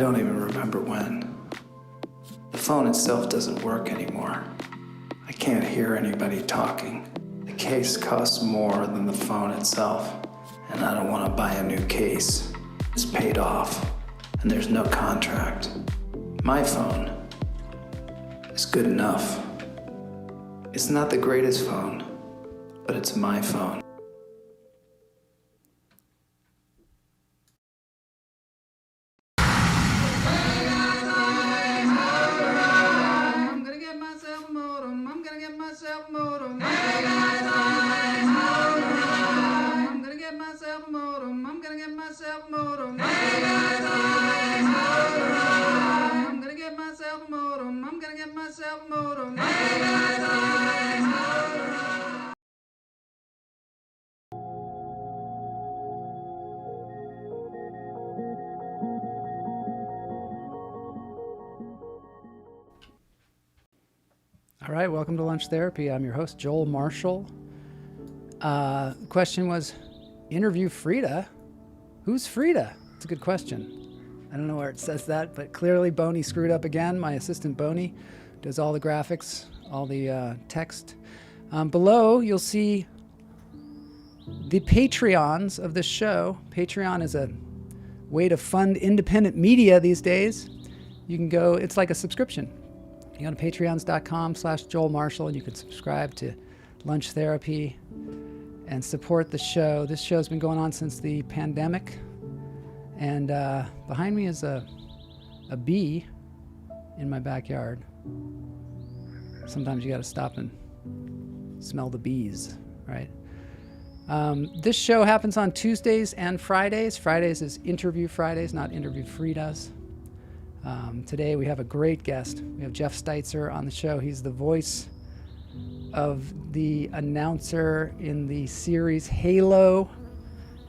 don't even remember when. The phone itself doesn't work anymore. I can't hear anybody talking. The case costs more than the phone itself, and I don't want to buy a new case. It's paid off, and there's no contract. My phone is good enough. It's not the greatest phone, but it's my phone. All right, welcome to Lunch Therapy. I'm your host, Joel Marshall. The question was, interview Frida? Who's Frida? It's a good question. I don't know where it says that, but clearly Boney screwed up again. My assistant Boney does all the graphics, all the text. Below, you'll see the Patreons of this show. Patreon is a way to fund independent media these days. You can go, it's like a subscription. You go to patreons.com/Joel Marshall and you can subscribe to Lunch Therapy and support the show. This show's been going on since the pandemic. And behind me is a bee in my backyard. Sometimes you got to stop and smell the bees, right? This show happens on Tuesdays and Fridays. Fridays is Interview Fridays, not Interview Fridas. Today we have a great guest. We have Jeff Steitzer on the show. He's the voice of the announcer in the series Halo,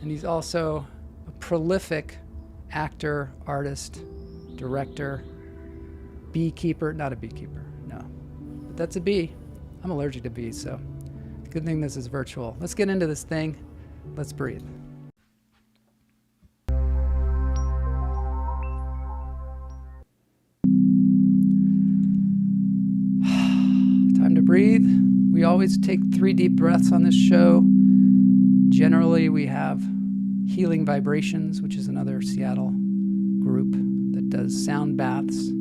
and he's also a prolific actor, artist, director, beekeeper. Not a beekeeper, no. But that's a bee. I'm allergic to bees, so good thing this is virtual. Let's get into this thing. Let's breathe. Time to breathe. We always take 3 deep breaths on this show. Generally, we have Healing Vibrations, which is another Seattle group that does sound baths.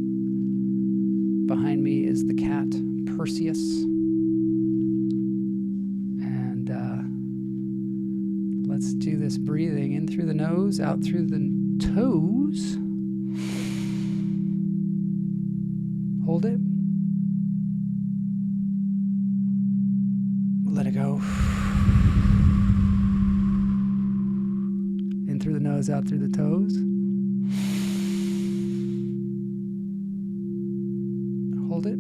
Behind me is the cat, Perseus. And let's do this breathing in through the nose, out through the toes. Hold it. Let it go. In through the nose, out through the toes. Hold it.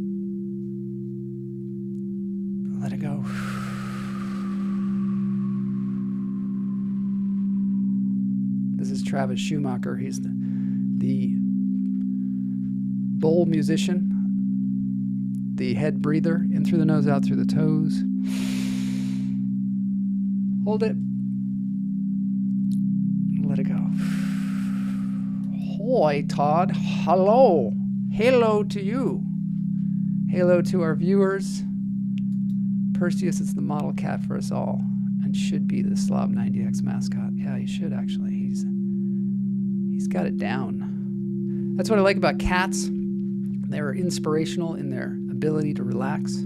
Let it go. This is Travis Schumacher. He's the bowl musician, the head breather. In through the nose, out through the toes. Hold it. Let it go. Hoi, Todd. Hello. Halo to you. Halo to our viewers. Perseus is the model cat for us all and should be the Slob 90X mascot. Yeah, he should actually. He's got it down. That's what I like about cats. They're inspirational in their ability to relax.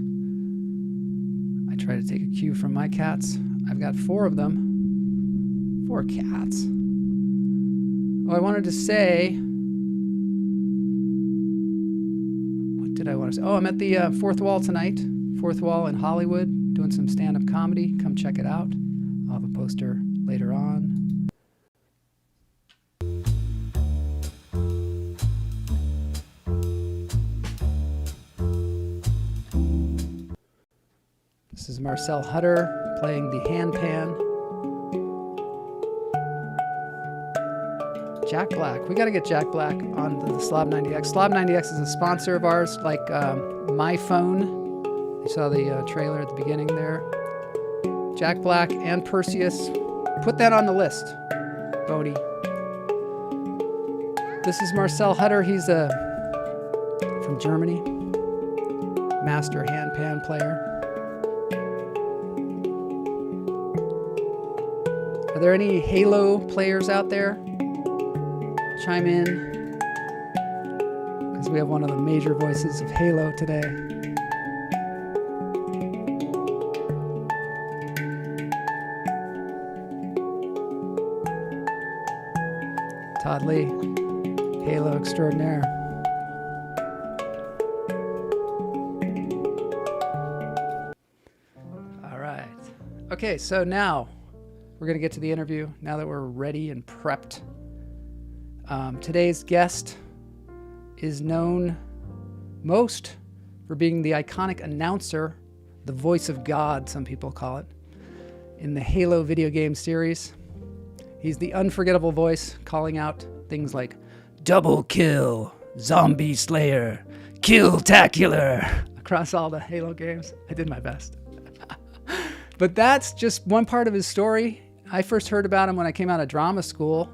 I try to take a cue from my cats. I've got 4 of them. 4 cats. Oh, I wanted to say... What did I want to say? Oh, I'm at the Fourth Wall tonight. Fourth Wall in Hollywood, doing some stand-up comedy. Come check it out. I'll have a poster later on. This is Marcel Hutter playing the handpan. Jack Black. We got to get Jack Black on the Slob 90X. Slob 90X is a sponsor of ours, like My Phone. You saw the trailer at the beginning there. Jack Black and Perseus. Put that on the list, Bodie. This is Marcel Hutter. He's from Germany, master handpan player. Are there any Halo players out there? Chime in, because we have one of the major voices of Halo today. Todd Lee, Halo extraordinaire. All right. Okay, so now we're going to get to the interview now that we're ready and prepped. Today's guest is known most for being the iconic announcer, the voice of God, some people call it, in the Halo video game series. He's the unforgettable voice calling out things like double kill, zombie slayer, kill-tacular across all the Halo games. I did my best. But that's just one part of his story. I first heard about him when I came out of drama school.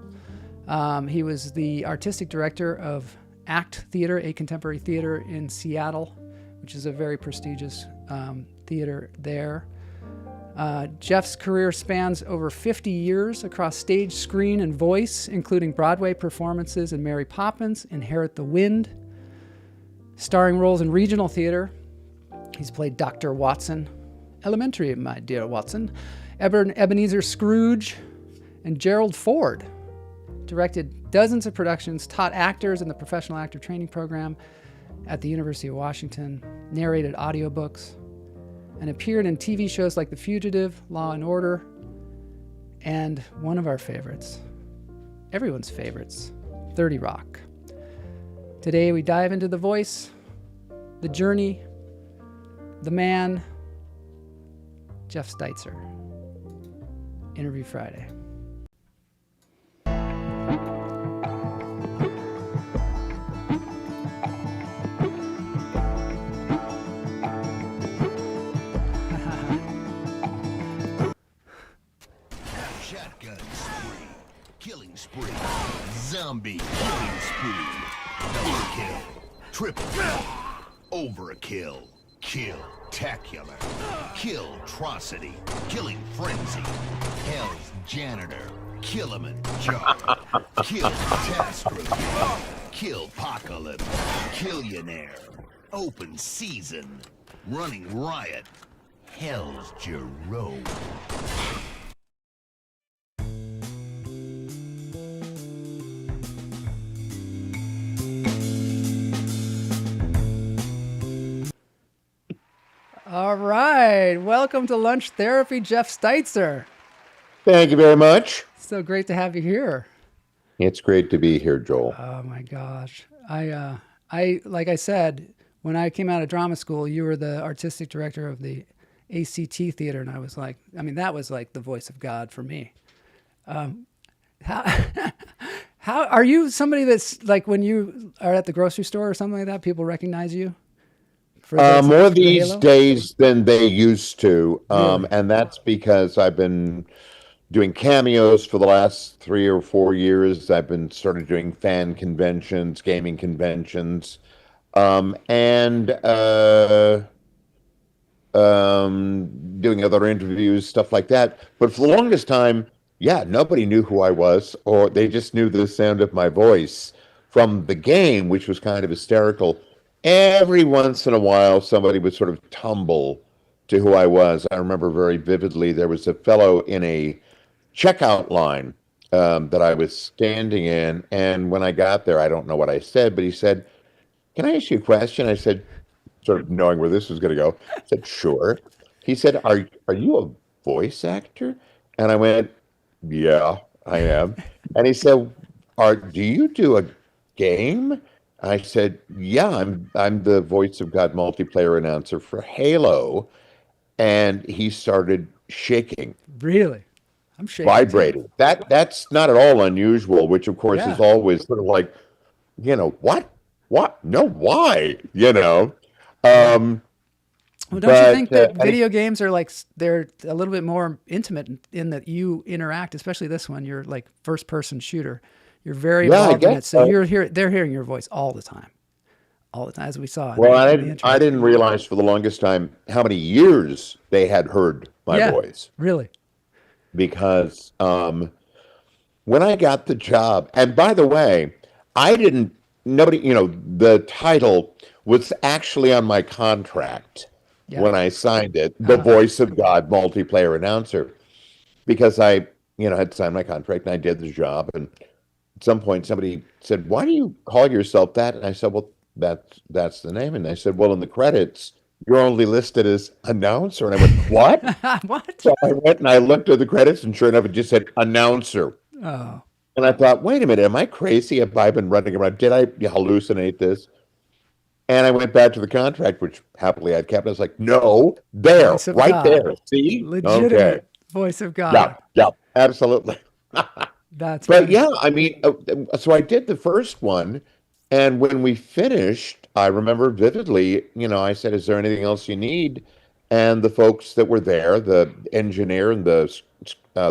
He was the artistic director of ACT Theater, a contemporary theater in Seattle, which is a very prestigious theater there. Jeff's career spans over 50 years across stage, screen, and voice, including Broadway performances in Mary Poppins, Inherit the Wind, starring roles in regional theater. He's played Dr. Watson, Elementary, my dear Watson, Ebenezer Scrooge, and Gerald Ford. Directed dozens of productions, taught actors in the professional actor training program at the University of Washington, narrated audiobooks, and appeared in TV shows like The Fugitive, Law and Order, and one of our favorites, everyone's favorites, 30 Rock. Today we dive into the voice, the journey, the man, Jeff Steitzer. Interview Friday. Shotgun spree, killing spree, zombie killing spree, double kill, triple kill, overkill, kill-tacular, kill-trocity, killing frenzy, hell's janitor, kill-em-and-jar, kill-catastrophe, kill-pocalypse, killionaire, open season, running riot, hell's Jerome. All right. Welcome to Lunch Therapy, Jeff Steitzer. Thank you very much. So great to have you here. It's great to be here, Joel. Oh my gosh. I like I said, when I came out of drama school, you were the artistic director of the ACT Theater, and I was like, I mean, that was like the voice of God for me. How are you somebody that's like when you are at the grocery store or something like that, people recognize you? More these Halo? days than they used to. Really? And that's because I've been doing cameos for the last 3 or 4 years. I've been sort of doing fan conventions, gaming conventions, and doing other interviews, stuff like that. But for the longest time, yeah, nobody knew who I was, or they just knew the sound of my voice from the game, which was kind of hysterical. Every once in a while, somebody would sort of tumble to who I was. I remember very vividly, there was a fellow in a checkout line that I was standing in. And when I got there, I don't know what I said, but he said, "Can I ask you a question?" I said, sort of knowing where this was going to go. I said, "Sure." He said, "Are you a voice actor?" And I went, "Yeah, I am." And he said, "Do you do a game?" I said, "Yeah, I'm the voice of God multiplayer announcer for Halo." And he started shaking, Really? I'm shaking. vibrating. That's not at all unusual, which of course is always sort of like, what? No, why? Well, don't you think that video games are like, they're a little bit more intimate in that you interact, especially this one, you're like first person shooter. You're very Yeah, I involved in it, guess so so. they're hearing your voice all the time, as we saw Well, in the I intro. didn't realize for the longest time how many years they had heard my Yeah, voice really. because when I got the job, and by the way, I didn't, nobody, the title was actually on my contract Yeah. when I signed it, the voice of God multiplayer announcer, because I, had signed my contract and I did the job. And at some point somebody said, "Why do you call yourself that?" And I said, "Well, that's the name." And I said, "Well, in the credits, you're only listed as announcer." And I went, "What?" What? So I went and I looked at the credits, and sure enough, it just said announcer. Oh, And I thought, wait a minute, am I crazy? Have I been running around? Did I hallucinate this? And I went back to the contract, which happily I'd kept. I was like, no, there, voice of right God. there. See? Okay. Legitimate voice of Yeah, God. yeah, absolutely. That's But funny. yeah, I mean, so I did the first one. And when we finished, I remember vividly, I said, "Is there anything else you need?" And the folks that were there, the engineer and the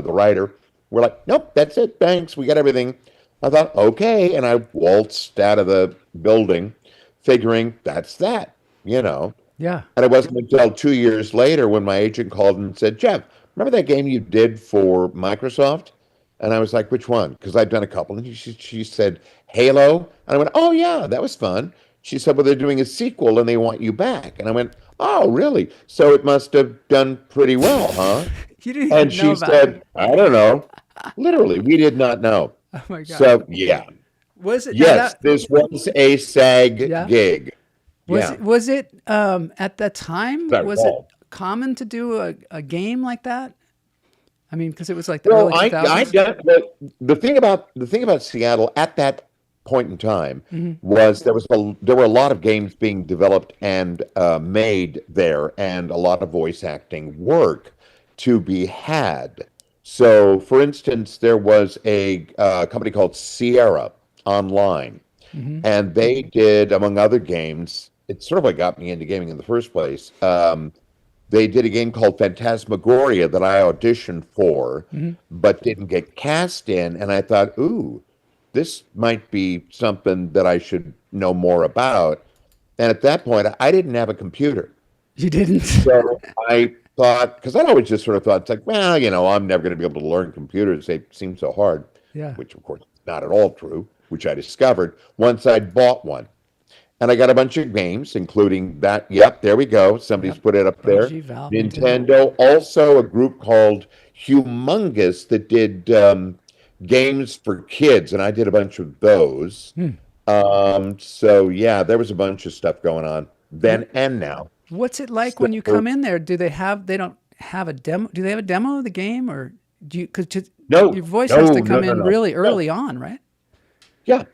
writer, were like, "Nope, that's it. Thanks. We got everything." I thought, okay. And I waltzed out of the building figuring that's that, you know. Yeah. And it wasn't until 2 years later when my agent called and said, "Jeff, remember that game you did for Microsoft?" And I was like, "Which one?" Because I'd done a couple. And she said, "Halo." And I went, "Oh, yeah, that was fun." She said, "Well, they're doing a sequel and they want you back." And I went, "Oh, really? So it must have done pretty well, huh?" You didn't And even know she about it. said, "I don't know." Literally, we did not know. Oh my God. So, yeah. Was it now Yes, that this was a SAG yeah? gig. Was Yeah, it at that time, that was it all. common to do a game like that? I mean, because it was like the Well, early I 2000s. done, but the thing about Seattle at that point in time was there were a lot of games being developed and made there, and a lot of voice acting work to be had. So, for instance, there was a company called Sierra Online, Hmm. and they did, among other games, it's sort of what got me into gaming in the first place. They did a game called Phantasmagoria that I auditioned for, Hmm. but didn't get cast in. And I thought, ooh, this might be something that I should know more about. And at that point, I didn't have a computer. You didn't. So I thought, because I always just sort of thought, it's like, well, I'm never going to be able to learn computers. They seem so hard, Yeah. which of course is not at all true, which I discovered once I'd bought one. And I got a bunch of games, including that. Yep, there we go. Somebody's Yep. put it up there. OG Valve, Nintendo. Nintendo. Also, a group called Humongous that did games for kids, and I did a bunch of those. Hmm. So yeah, there was a bunch of stuff going on then W- and now. What's it like when you So come in there? They don't have a demo? Do they have a demo of the game, or do you? Because no, your voice has no, to no, come no, in no, really no. early on, right? Yeah.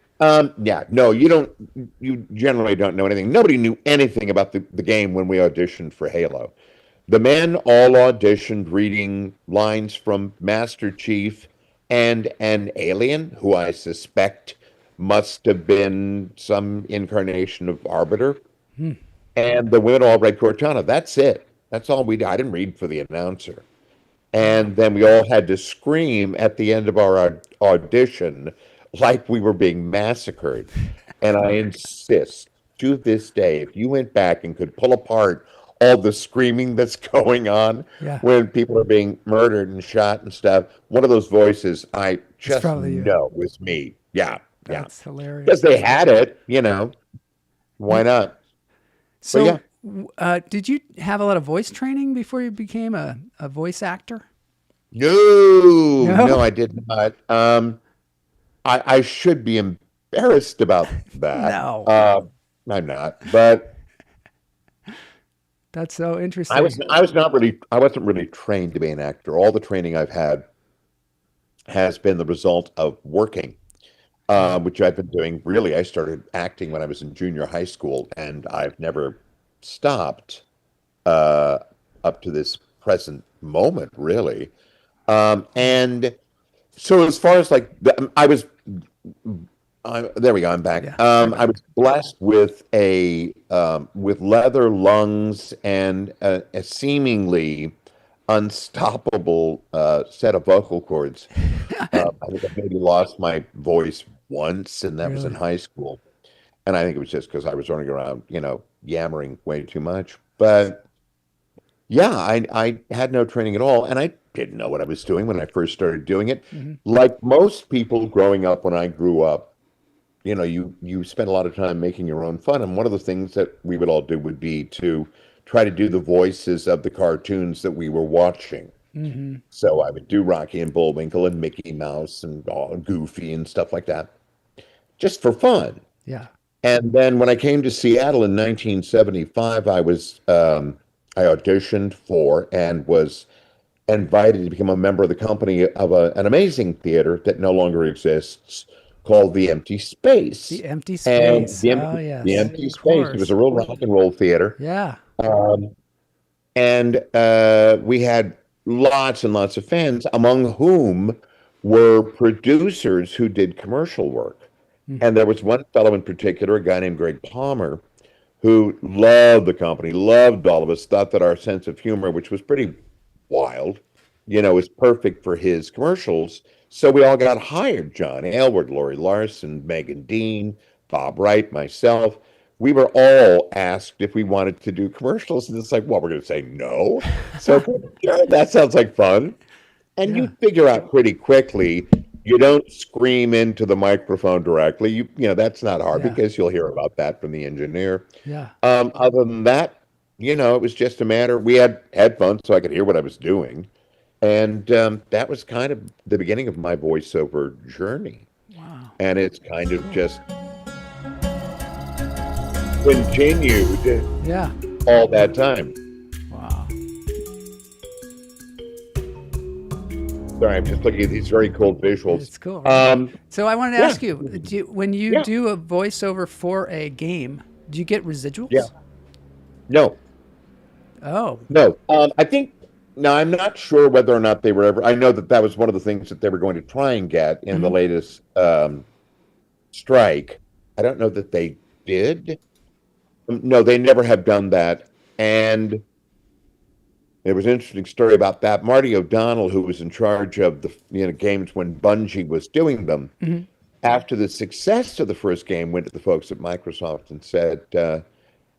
Yeah. No, you don't. You generally don't know anything. Nobody knew anything about the game when we auditioned for Halo. The men all auditioned reading lines from Master Chief and an alien who I suspect must have been some incarnation of Arbiter. Hmm. And the women all read Cortana. That's it. That's all we did. I didn't read for the announcer. Wow. And then we all had to scream at the end of our audition like we were being massacred. And I insist to this day, if you went back and could pull apart all the screaming that's going on Yeah. when people are being murdered and shot and stuff, one of those voices I It's just probably you. know was me. Yeah, yeah. That's Because hilarious. they had it, why not? But yeah. So, did you have a lot of voice training before you became a voice actor? No, No? no, I did not. I should be embarrassed about that. No. I'm not, but That's so I was interesting. I was not really I wasn't really trained to be an actor. All the training I've had has been the result of working, Yeah. which I've been doing. Really, I started acting when I was in junior high school, and I've never stopped uh, up to this present moment, really. And so, as far as like, there we go. I'm back. Yeah, you're I was back. blessed with with leather lungs and a seemingly unstoppable set of vocal cords. I think I maybe lost my voice once, and that was in Really? high school. And I think it was just because I was running around, yammering way too much. But yeah, I had no training at all, and I didn't know what I was doing when I first started doing it. Mm-hmm. Like most people growing up when I grew up, you spend a lot of time making your own fun, and one of the things that we would all do would be to try to do the voices of the cartoons that we were watching. Mm-hmm. So I would do Rocky and Bullwinkle and Mickey Mouse and Goofy and stuff like that, just for fun. Yeah. And then when I came to Seattle in 1975, I auditioned for and was invited to become a member of the company of an amazing theater that no longer exists called The Empty Space. The Empty And Space. the Oh, empty, yes. the Empty Of Space. It was course. a real rock and roll theater. Yeah. And we had lots and lots of fans, among whom were producers who did commercial work. And there was one fellow in particular, a guy named Greg Palmer, who loved the company, loved all of us, thought that our sense of humor, which was pretty wild, was perfect for his commercials. So we all got hired, John Aylward, Lori Larson, Megan Dean, Bob Wright, myself. We were all asked if we wanted to do commercials. And it's like, well, we're going to say no. So sure, that sounds like fun. And Yeah. you figure out pretty quickly, you don't scream into the microphone directly. That's not hard Yeah. because you'll hear about that from the engineer. Yeah. Other than that, it was just a matter. We had headphones so I could hear what I was doing. And that was kind of the beginning of my voiceover journey. Wow. And it's kind of just continued Yeah. all that time. Wow. Sorry, I'm just looking at these very cool visuals. It's cool. Right? So I wanted to yeah. ask you, when you Yeah. do a voiceover for a game, do you get residuals? Yeah. No. Oh. No, I think, now I'm not sure whether or not they were ever, I know that was one of the things that they were going to try and get in the latest strike. I don't know that they did. No, they never have done that. And there was an interesting story about that. Marty O'Donnell, who was in charge of the games when Bungie was doing them, after the success of the first game, went to the folks at Microsoft and said,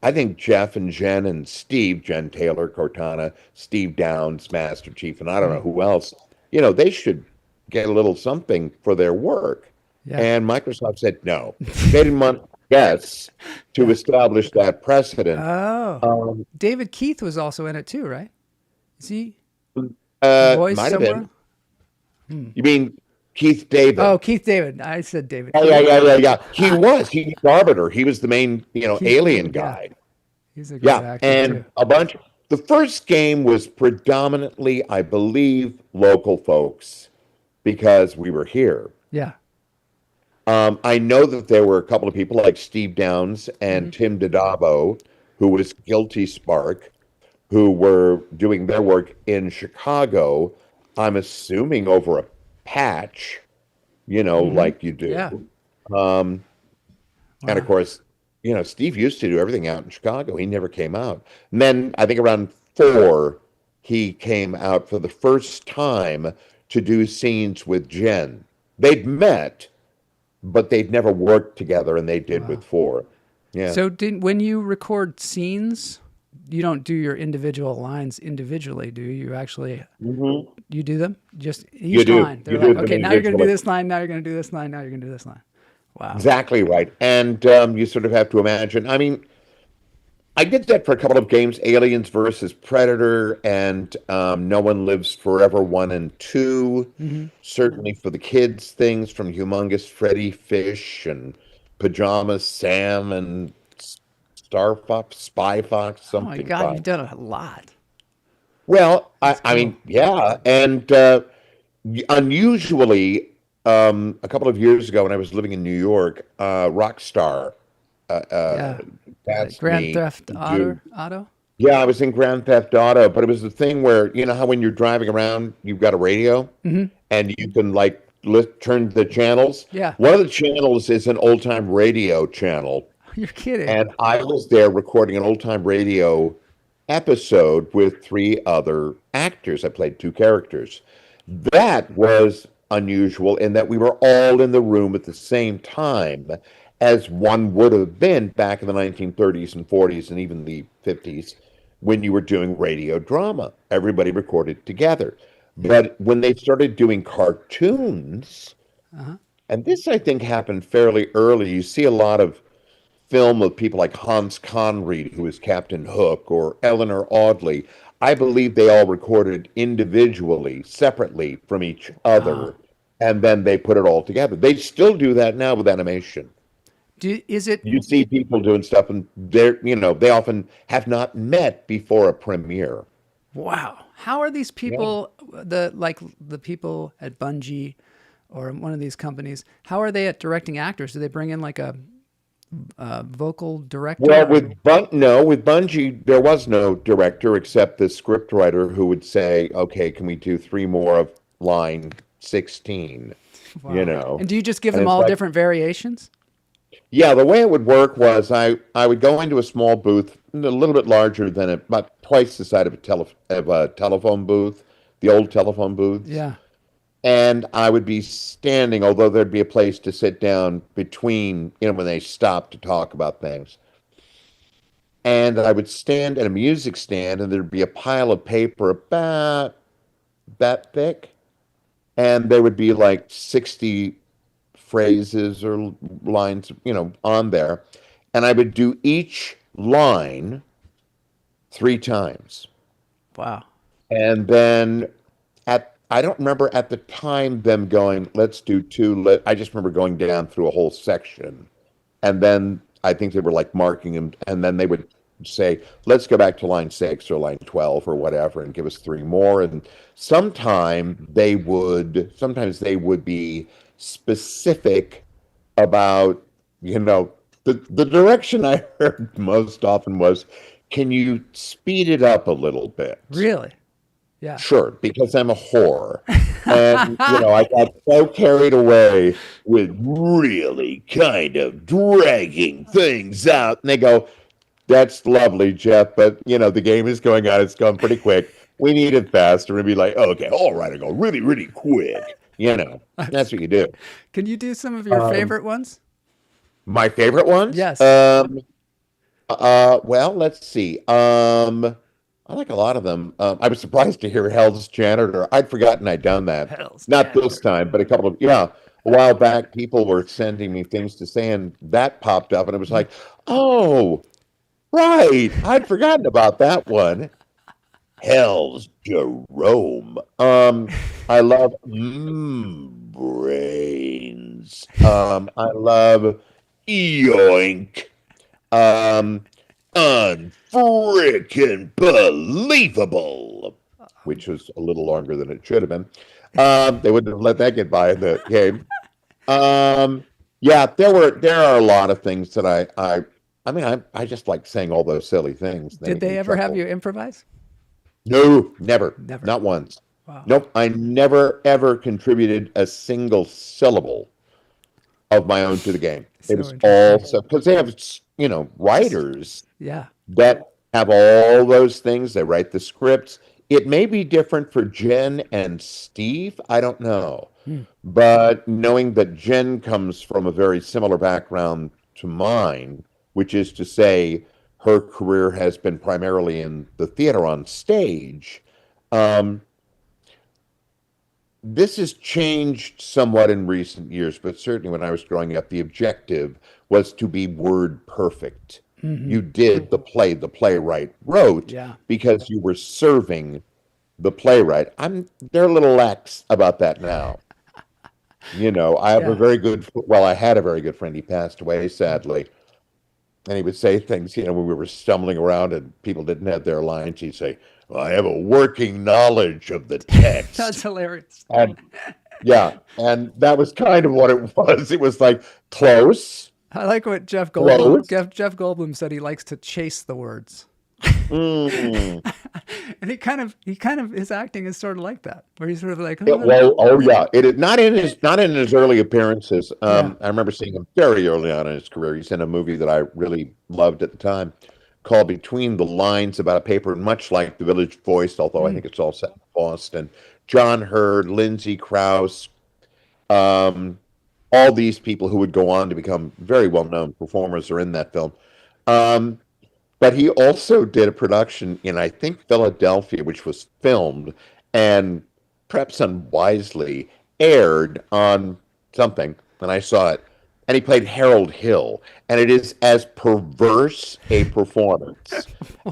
I think Jeff and Jen and Steve, Jen Taylor, Cortana, Steve Downs, Master Chief, and I don't know who else, they should get a little something for their work. Yeah. And Microsoft said no. They didn't want us to establish that precedent. Oh. David Keith was also in it too, right? Is he voice Might have somewhere? been. You mean Keith David? Oh, Keith David. I said David. Oh, yeah. He was the Arbiter. He was the main, alien yeah. guy. He's a good Yeah, actor and too. a bunch. The first game was predominantly, I believe, local folks because we were here. Yeah. I know that there were a couple of people like Steve Downs and Tim Dodavo, who was Guilty Spark, who were doing their work in Chicago. I'm assuming over a patch, like you do. Yeah. And of course, Steve used to do everything out in Chicago. He never came out. And then I think around 4, he came out for the first time to do scenes with Jen. They'd met, but they'd never worked together, and they did with 4. Yeah. So when you record scenes, you don't do your individual lines individually, do you? You actually you do them just each do. line. They're You do like, them okay, now you're going to do individually. this line. Now you're going to do this line. Now you're going to do this line. Wow. Exactly right. And you sort of have to imagine. I mean, I did that for a couple of games, Aliens versus Predator and No One Lives Forever 1 and 2. Certainly for the kids things from Humongous Freddy Fish and Pajamas Sam and Star Fox, Spy Fox, Oh my something. God, Fox. you've done a lot. Well, I mean, yeah. And unusually, a couple of years ago when I was living in New York, Rockstar, that's Grand me. Theft Auto? Yeah, I was in Grand Theft Auto, but it was the thing where, how when you're driving around, you've got a radio and you can turn the channels. Yeah. One of the channels is an old time radio channel. You're kidding. And I was there recording an old time radio episode with 3 other actors. I played 2 characters. That was unusual in that we were all in the room at the same time as one would have been back in the 1930s and 40s and even the 50s when you were doing radio drama. Everybody recorded together. But when they started doing cartoons, Uh-huh. and this I think happened fairly early, you see a lot of film of people like Hans Conried, who is Captain Hook, or Eleanor Audley. I believe they all recorded individually, separately from each other, and then they put it all together. They still do that now with animation. Is it You see people doing stuff, and they often have not met before a premiere. wow? How are these people the people at Bungie or one of these companies? How are they at directing actors? Do they bring in like a vocal director? Well, with Bungie, there was no director except the scriptwriter who would say, "Okay, can we do 3 more of line 16?" Wow. And do you just give And them it's all like- different variations? Yeah, the way it would work was I would go into a small booth, a little bit larger than about twice the size of a telephone booth, the old telephone booths. Yeah. And I would be standing, although there'd be a place to sit down between, when they stopped to talk about things. And I would stand at a music stand, and there'd be a pile of paper about that thick. And there would be like 60 phrases or lines, on there. And I would do each line 3 times. Wow. And then I don't remember at the time them going, let's do 2. I just remember going down through a whole section. And then I think they were like marking them. And then they would say, let's go back to line 6 or line 12 or whatever and give us 3 more. And sometimes they would be specific about, the direction I heard most often was, can you speed it up a little bit? Really? Yeah. Sure, because I'm a whore. And, I got so carried away with really kind of dragging things out. And they go, that's lovely, Jeff, but, the game is going on. It's going pretty quick. We need it faster. And be like, oh, okay, all right, I go really, really quick. That's what you do. Can you do some of your favorite ones? My favorite ones? Yes. Well, let's see. I like a lot of them. I was surprised to hear Hell's Janitor. I'd forgotten I'd done that. Not this time, but a while back, people were sending me things to say, and that popped up, and it was like, oh, right. I'd forgotten about that one. Hell's Jerome. I love brains. I love yoink. Unfrickin' believable, which was a little longer than it should have been. They wouldn't have let that get by in the game. Yeah, there are a lot of things that I just like saying all those silly things. Did they ever have you improvise? No, never. Never. Not once. Wow. Nope. I never ever contributed a single syllable of my own to the game. So It was all stuff because they have, writers Yeah. that have all those things. They write the scripts. It may be different for Jen and Steve. I don't know. But knowing that Jen comes from a very similar background to mine, which is to say her career has been primarily in the theater on stage, this has changed somewhat in recent years, but certainly when I was growing up, the objective was to be word perfect. You did the play the playwright wrote because you were serving the playwright. They're a little lax about that now. I have I had a very good friend. He passed away, sadly. And he would say things, when we were stumbling around and people didn't have their lines, he'd say, well, I have a working knowledge of the text. That's hilarious. And that was kind of what it was. It was like close. I like what Jeff Goldblum. Jeff Goldblum said he likes to chase the words. And he kind of his acting is sort of like that, where he's sort of like, It is not in his early appearances. I remember seeing him very early on in his career. He's in a movie that I really loved at the time, called Between the Lines about a paper much like The Village Voice, although I think it's all set in Boston. John Hurd, Lindsay Krause, um, all these people who would go on to become very well-known performers are in that film. Um, but he also did a production in, I think, Philadelphia, which was filmed and perhaps unwisely aired on something, and I saw it. And he played Harold Hill, and it is as perverse a performance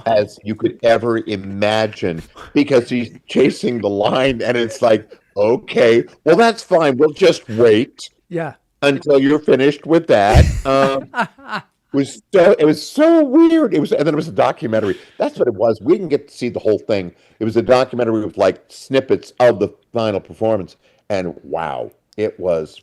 as you could ever imagine because he's chasing the line, and it's like, okay, well, that's fine. We'll just wait Yeah. until you're finished with that. It was so weird. And then it was a documentary. That's what it was. We didn't get to see the whole thing. It was a documentary with like snippets of the final performance, and wow, it was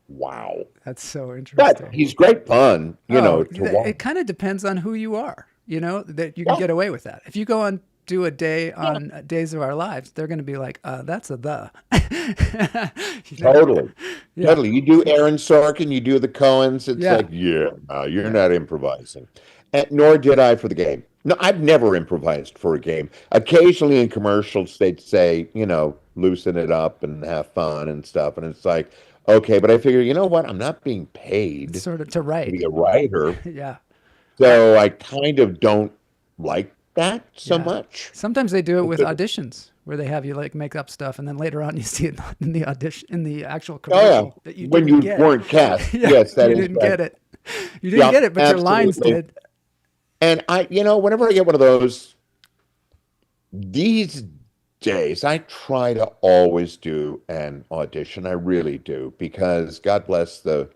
wow. That's so But interesting. he's great fun, to watch. It kind of depends on who you are, that you can get away with that. If you go on do a day on Days of Our Lives, they're going to be like, that's a the. Totally. Yeah. Totally. You do Aaron Sorkin, you do the Coens. It's Yeah. like, no, you're not improvising. And nor did I for the game. No, I've never improvised for a game. Occasionally in commercials, they'd say, loosen it up and have fun and stuff. And it's like, okay, but I figure, you know what? I'm not being paid Sort of to to write. be a writer. Yeah. So I kind of don't like that so Yeah. much. Sometimes they do it with auditions where they have you like make up stuff and then later on you see it in the audition in the actual commercial that you When didn't you get. weren't cast. Yeah, Yes, that you is didn't right. get it. You didn't get it, but your lines absolutely. did. And whenever I get one of those, these days, I try to always do an audition. I really do, because God bless the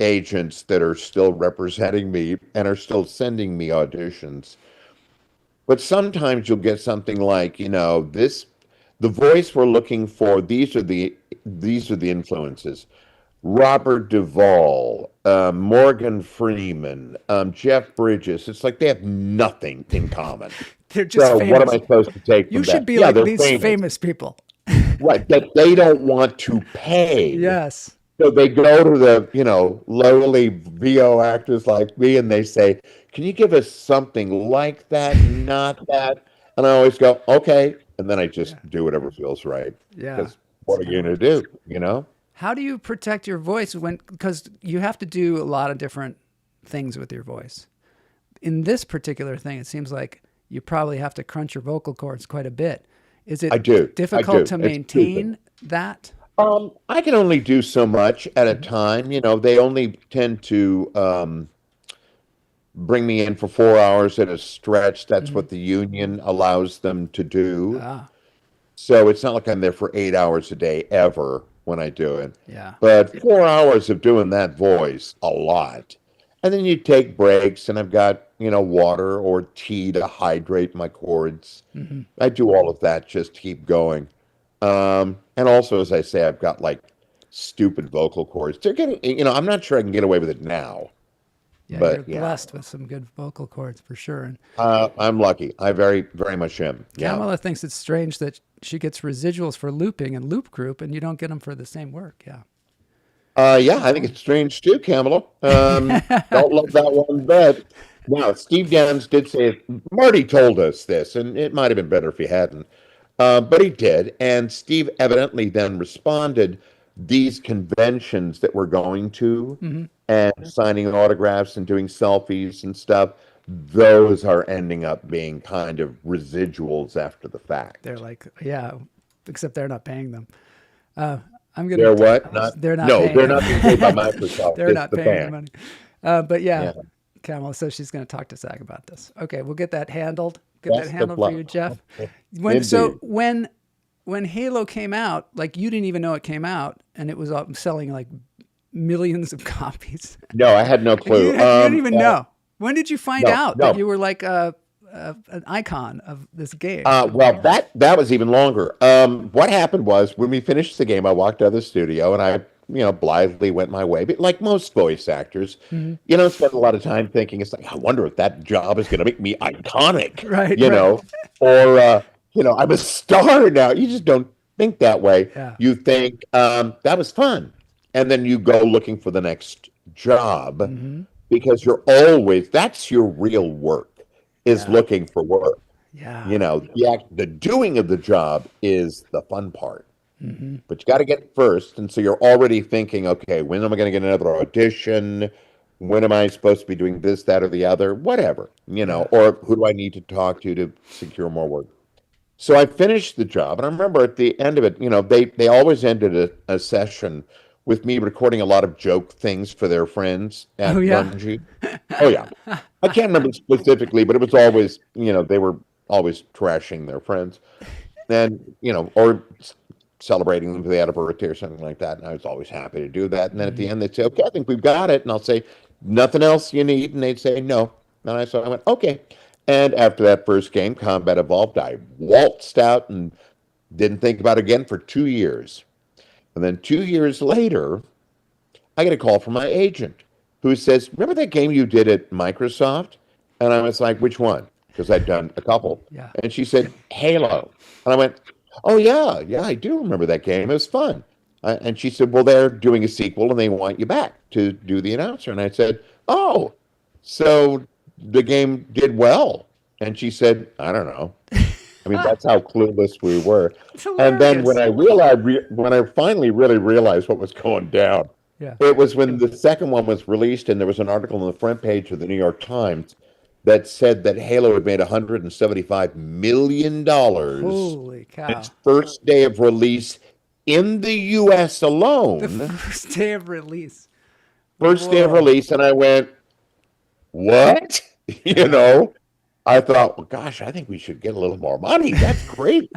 agents that are still representing me and are still sending me auditions. But sometimes you'll get something like, the voice we're looking for, these are the influences. Robert Duvall, Morgan Freeman, Jeff Bridges. It's like they have nothing in common. They're just So famous. what am I supposed to take from You that? should be Yeah, like they're these famous people. Right, that they don't want to pay. Yes. So they go to the, lowly VO actors like me and they say, can you give us something like that, not that? And I always go, okay. And then I just do whatever feels right. Yeah. Because what are you going to do, How do you protect your voice because you have to do a lot of different things with your voice. In this particular thing, it seems like you probably have to crunch your vocal cords quite a bit. Is it I do. difficult to It's maintain that? I can only do so much at a time. They only tend to bring me in for 4 hours at a stretch. That's what the union allows them to do. Ah, So it's not like I'm there for 8 hours a day ever when I do it. yeah. But 4 hours of doing that voice, a lot. And then you take breaks, and I've got, water or tea to hydrate my cords. I do all of that just to keep going. And also, as I say, I've got like stupid vocal cords. They're getting, I'm not sure I can get away with it now. Yeah, But, you're yeah. blessed with some good vocal cords for sure. And I'm lucky. I very, very much am. Yeah. Kamala thinks it's strange that she gets residuals for looping and loop group, and you don't get them for the same work. Yeah. Yeah, I think it's strange too, Kamala. Don't love that one bit. Now, Steve Downs did say, Marty told us this, and it might have been better if he hadn't. But he did. And Steve evidently then responded, these conventions that we're going to and signing autographs and doing selfies and stuff, those are ending up being kind of residuals after the fact. They're like, yeah, except they're not paying them. I'm gonna. They're what? Not, They're not. no, paying they're them. not being paid by Microsoft. They're It's not the paying the band. money. But yeah, Yeah. Kamala says she's going to talk to Zach about this. Okay, we'll get that handled. Get Best that of handled for luck. you, Jeff. Indeed. When Halo came out, like you didn't even know it came out, and it was selling like millions of copies. No, I had no clue. You didn't even know. When did you find no, out no. that you were like an icon of this game? Well, that was even longer. What happened was when we finished the game, I walked out of the studio and I, blithely went my way. But like most voice actors, spend a lot of time thinking, it's like, I wonder if that job is going to make me iconic, Right, or, I'm a star now. You just don't think that way. Yeah. You think that was fun. And then you go looking for the next job. because that's your real work, is Yeah. looking for work. Yeah. The doing of the job is the fun part. Mm-hmm. But you got to get it first. And so you're already thinking, okay, when am I going to get another audition? When am I supposed to be doing this, that, or the other? Whatever, Yeah. or who do I need to talk to secure more work? So I finished the job. And I remember at the end of it, they always ended a session with me recording a lot of joke things for their friends Oh, at yeah. Bungie. Oh, yeah. I can't remember specifically, but it was always, they were always trashing their friends and, or celebrating them if they had a birthday or something like that. And I was always happy to do that. And then at the end, they'd say, okay, I think we've got it. And I'll say, nothing else you need? And they'd say, no. And I went, okay. And after that first game, Combat Evolved, I waltzed out and didn't think about it again for 2 years. And then 2 years later, I get a call from my agent who says, remember that game you did at Microsoft? And I was like, which one? Because I'd done a couple. Yeah. And she said, Halo. And I went, oh, yeah, I do remember that game. It was fun. And she said, well, they're doing a sequel and they want you back to do the announcer. And I said, oh, so the game did well. And she said, I don't know. I mean, that's how clueless we were. And then when I finally really realized what was going down, Yeah. it was when the second one was released and there was an article on the front page of the New York Times that said that Halo had made $175 million Holy cow. its first day of release in the U.S. alone. The first day of release. First day of Whoa. release, and I went, what? I thought, well, gosh, I think we should get a little more money. That's great.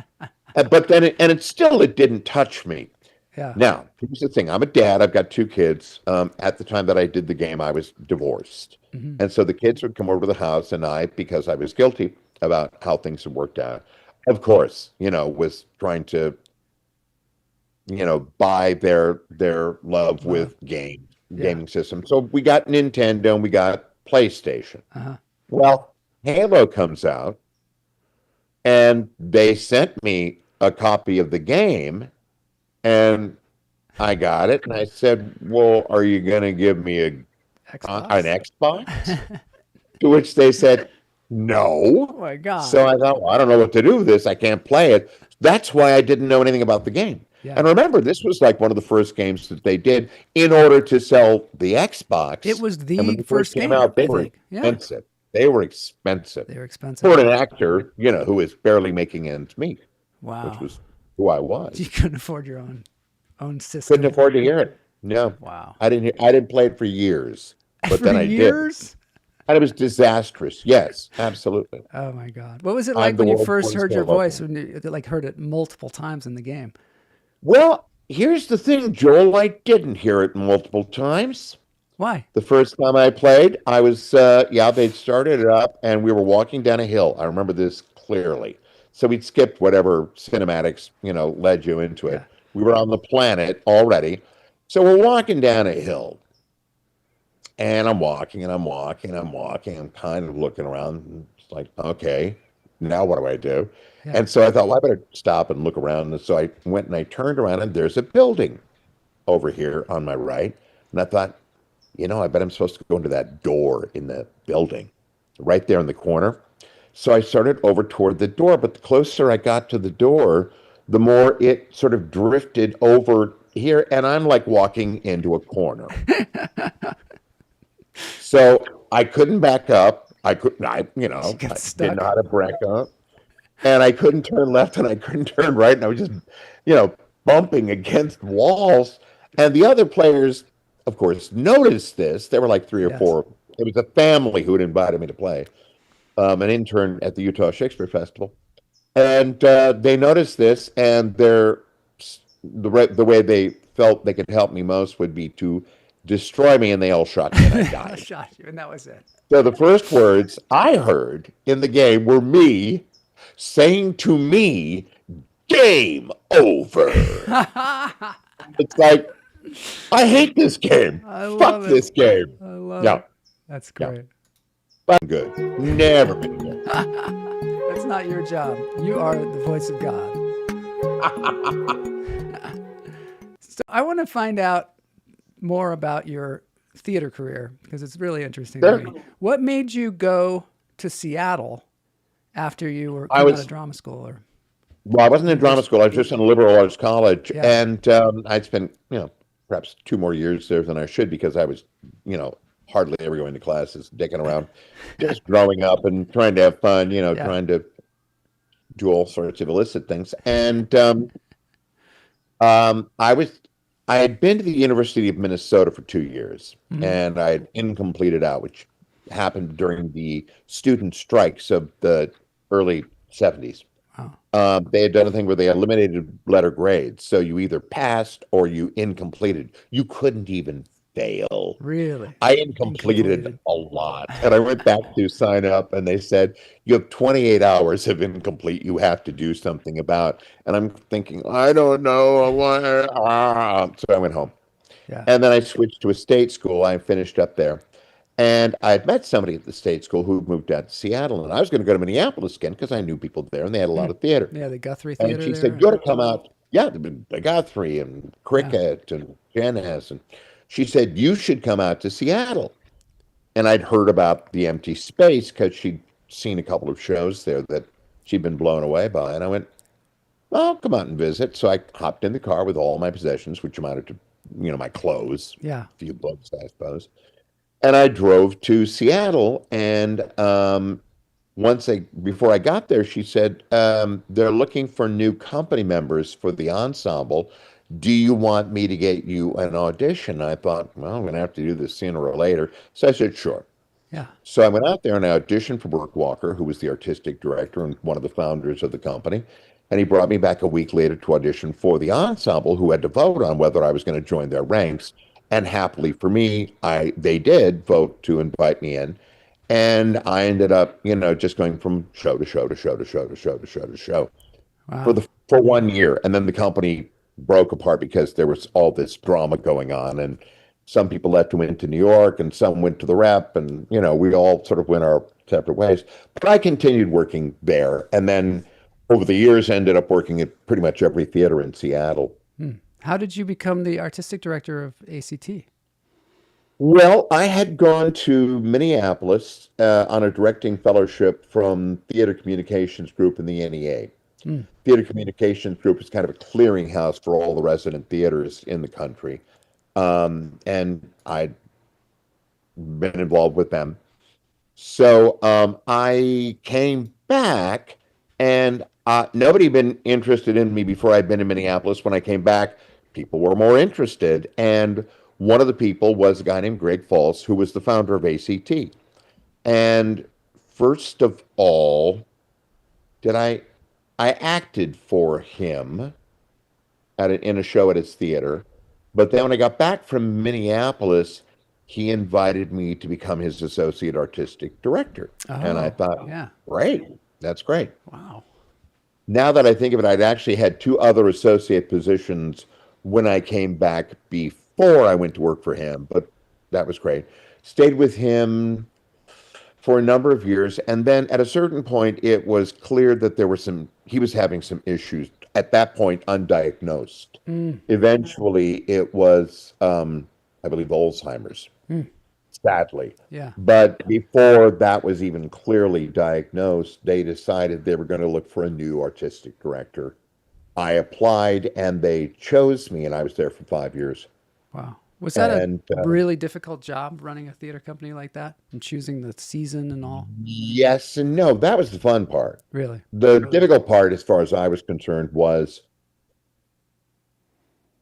But then, it didn't touch me. Yeah. Now, here's the thing. I'm a dad. I've got 2 kids. At the time that I did the game, I was divorced. Mm-hmm. And so the kids would come over to the house, and because I was guilty about how things had worked out, of course, was trying to, buy their love with gaming systems. So we got Nintendo and we got PlayStation. Uh-huh. Well, Halo comes out, and they sent me a copy of the game, and I got it, and I said, well, are you going to give me an Xbox? To which they said, no. Oh, my God. So I thought, well, I don't know what to do with this. I can't play it. That's why I didn't know anything about the game. Yeah. And remember, this was like one of the first games that they did in order to sell the Xbox. It was the and when it first came game, out, they I were think. Yeah. expensive. They were expensive. They were expensive. For an actor, who was barely making ends meet. Wow. Which was who I was. You couldn't afford your own system. Couldn't afford to hear it. No. Wow. I didn't play it for years. But For then I years? did. And it was disastrous. Yes, absolutely. Oh my God. What was it like when you first heard your voice, when you heard it multiple times in the game? Well, here's the thing, Joel. I didn't hear it multiple times. Why? The first time I played, I was, they'd started it up and we were walking down a hill. I remember this clearly. So we'd skipped whatever cinematics, led you into it. Yeah. We were on the planet already. So we're walking down a hill. And I'm walking and I'm walking and I'm walking. I'm kind of looking around. It's like, okay, now what do I do? Yeah. And so I thought, well, I better stop and look around. And so I went and I turned around and there's a building over here on my right. And I thought, I bet I'm supposed to go into that door in the building right there in the corner. So I started over toward the door, but the closer I got to the door, the more it sort of drifted over here. And I'm like walking into a corner. So I couldn't back up. I didn't know how to back up. And I couldn't turn left and I couldn't turn right. And I was just, bumping against walls. And the other players, of course, noticed this. There were like 3 or 4. It was a family who had invited me to play, an intern at the Utah Shakespeare Festival. And they noticed this, and the way they felt they could help me most would be to destroy me, and they all shot me, and I died. Shot you, and that was it. So the first words I heard in the game were me saying to me, "Game over." It's like, I hate this game. Fuck this game. I love it. That's great. I'm good. Never been good. That's not your job. You are the voice of God. So I want to find out more about your theater career because it's really interesting to There, me. What made you go to Seattle after you were I came out of was drama school or well, I wasn't in drama university? school. I was just in a liberal arts college, Yeah. and I'd spent perhaps 2 more years there than I should because I was hardly ever going to classes, dicking around, just growing up and trying to have fun, Yeah. trying to do all sorts of illicit things. And I was I had been to the University of Minnesota for 2 years, Hmm. and I had incompleted out, which happened during the student strikes of the early 70s. Wow. They had done a thing where they eliminated letter grades, so you either passed or you incompleted. You couldn't even fail. Really? I incompleted Incompleted. a lot, and I went back to sign up, and they said you have 28 hours of incomplete. You have to do something about. And I'm thinking, I don't know. So I went home, Yeah. and then I switched to a state school. I finished up there, and I had met somebody at the state school who moved out to Seattle, and I was going to go to Minneapolis again because I knew people there, and they had a lot of theater. Yeah, the Guthrie And Theater she said, there. you ought to come out. Yeah, the Guthrie and Yeah. Cricket and Janice. And she said, you should come out to Seattle. And I'd heard about the empty space because she'd seen a couple of shows there that she'd been blown away by. And I went, well, I'll come out and visit. So I hopped in the car with all my possessions, which amounted to, my clothes, Yeah. a few books, I suppose. And I drove to Seattle. And before I got there, she said, they're looking for new company members for the ensemble. Do you want me to get you an audition? I thought, well, I'm going to have to do this sooner or later. So I said, sure. Yeah. So I went out there and I auditioned for Burke Walker, who was the artistic director and one of the founders of the company. And he brought me back a week later to audition for the ensemble, who had to vote on whether I was going to join their ranks. And happily for me, they did vote to invite me in. And I ended up, just going from show to show to show to show to show to show to show Wow. for 1 year. And then the company broke apart because there was all this drama going on. And some people left and went to New York and some went to the rep. And, we all sort of went our separate ways. But I continued working there. And then over the years, ended up working at pretty much every theater in Seattle. How did you become the artistic director of ACT? Well, I had gone to Minneapolis on a directing fellowship from Theater Communications Group in the NEA. Theater Communications Group is kind of a clearinghouse for all the resident theaters in the country. And I'd been involved with them. So I came back, and nobody had been interested in me before I'd been in Minneapolis. When I came back, people were more interested. And one of the people was a guy named Greg Falls, who was the founder of ACT. And first of all, I acted for him in a show at his theater. But then when I got back from Minneapolis, he invited me to become his associate artistic director. And I Oh, thought, yeah. great, that's great. Wow. Now that I think of it, I'd actually had 2 other associate positions when I came back before I went to work for him, but that was great. Stayed with him for a number of years, and then at a certain point, it was clear that he was having some issues, at that point, undiagnosed. Eventually, it was, I believe, Alzheimer's, sadly. Yeah. But before that was even clearly diagnosed, they decided they were going to look for a new artistic director. I applied and they chose me, and I was there for 5 years. Wow. Was that And a really difficult job running a theater company like that and choosing the season and all? yes and no, that was the fun part. Really? The difficult part, as far as I was concerned, was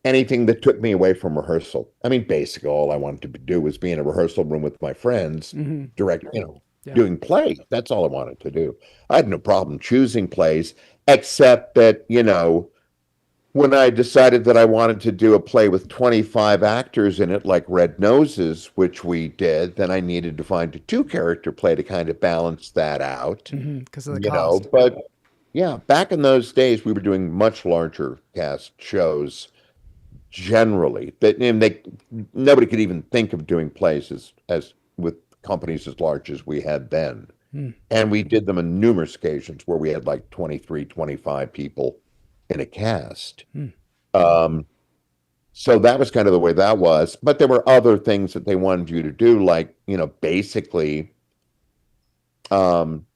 anything that took me away from rehearsal. I mean, basically, all I wanted to do was be in a rehearsal room with my friends, Yeah. doing plays. That's all I wanted to do. I had no problem choosing plays, except that, when I decided that I wanted to do a play with 25 actors in it, like Red Noses, which we did, then I needed to find a 2-character play to kind of balance that out. Because of the cost. But yeah, back in those days, we were doing much larger cast shows generally. Nobody could even think of doing plays as with companies as large as we had then. And we did them on numerous occasions where we had like 23, 25 people in a cast. So that was kind of the way that was. But there were other things that they wanted you to do, like, basically, um,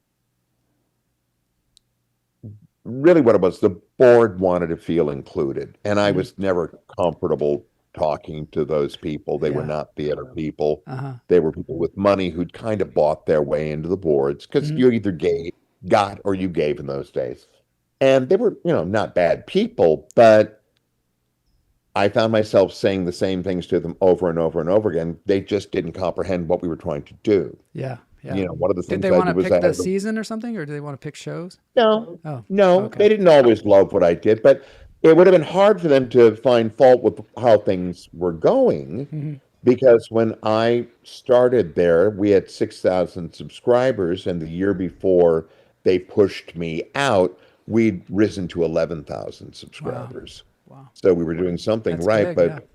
really what it was, the board wanted to feel included. And I was never comfortable talking to those people. They were Yeah. not theater people. Uh-huh. They were people with money who'd kind of bought their way into the boards because you either got or you gave in those days. And they were, not bad people, but I found myself saying the same things to them over and over and over again. They just didn't comprehend what we were trying to do. Yeah. Yeah. One of the Did things they I want did to was pick the season or something, or do they want to pick shows? no, Oh, no, okay. they didn't always love what I did, but it would have been hard for them to find fault with how things were going because when I started there, we had 6,000 subscribers, and the year before they pushed me out, we'd risen to 11,000 subscribers. Wow. So we were doing something That's right, big, but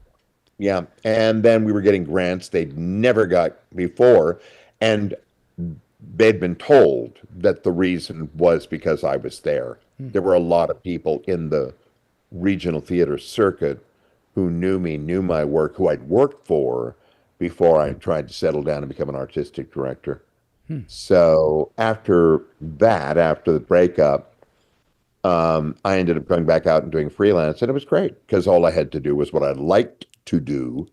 yeah, and then we were getting grants they'd never got before, and they'd been told that the reason was because I was there. There were a lot of people in the regional theater circuit who knew me, knew my work, who I'd worked for before I tried to settle down and become an artistic director. So after the breakup, I ended up going back out and doing freelance, and it was great because all I had to do was what I liked to do,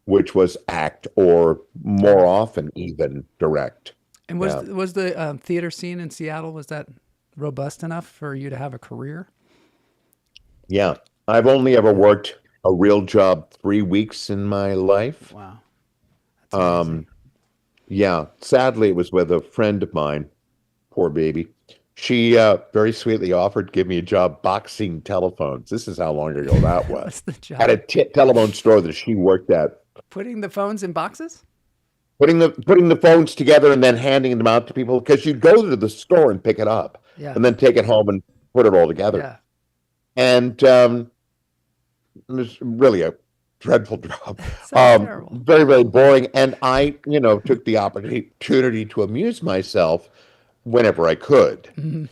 which was act or more often even direct. And was the theater scene in Seattle, was that robust enough for you to have a career? Yeah, I've only ever worked a real job 3 weeks in my life. Wow. That's amazing. Yeah, sadly, it was with a friend of mine, poor baby. She very sweetly offered to give me a job boxing telephones. This is how long ago that was. What's the job? At a telephone store that she worked at. Putting the phones in boxes? Putting the phones together and then handing them out to people because you'd go to the store and pick it up and then take it home and put it all together. Yeah. And it was really a dreadful job. Sounds terrible. Very, very boring. And I, took the opportunity to amuse myself whenever I could.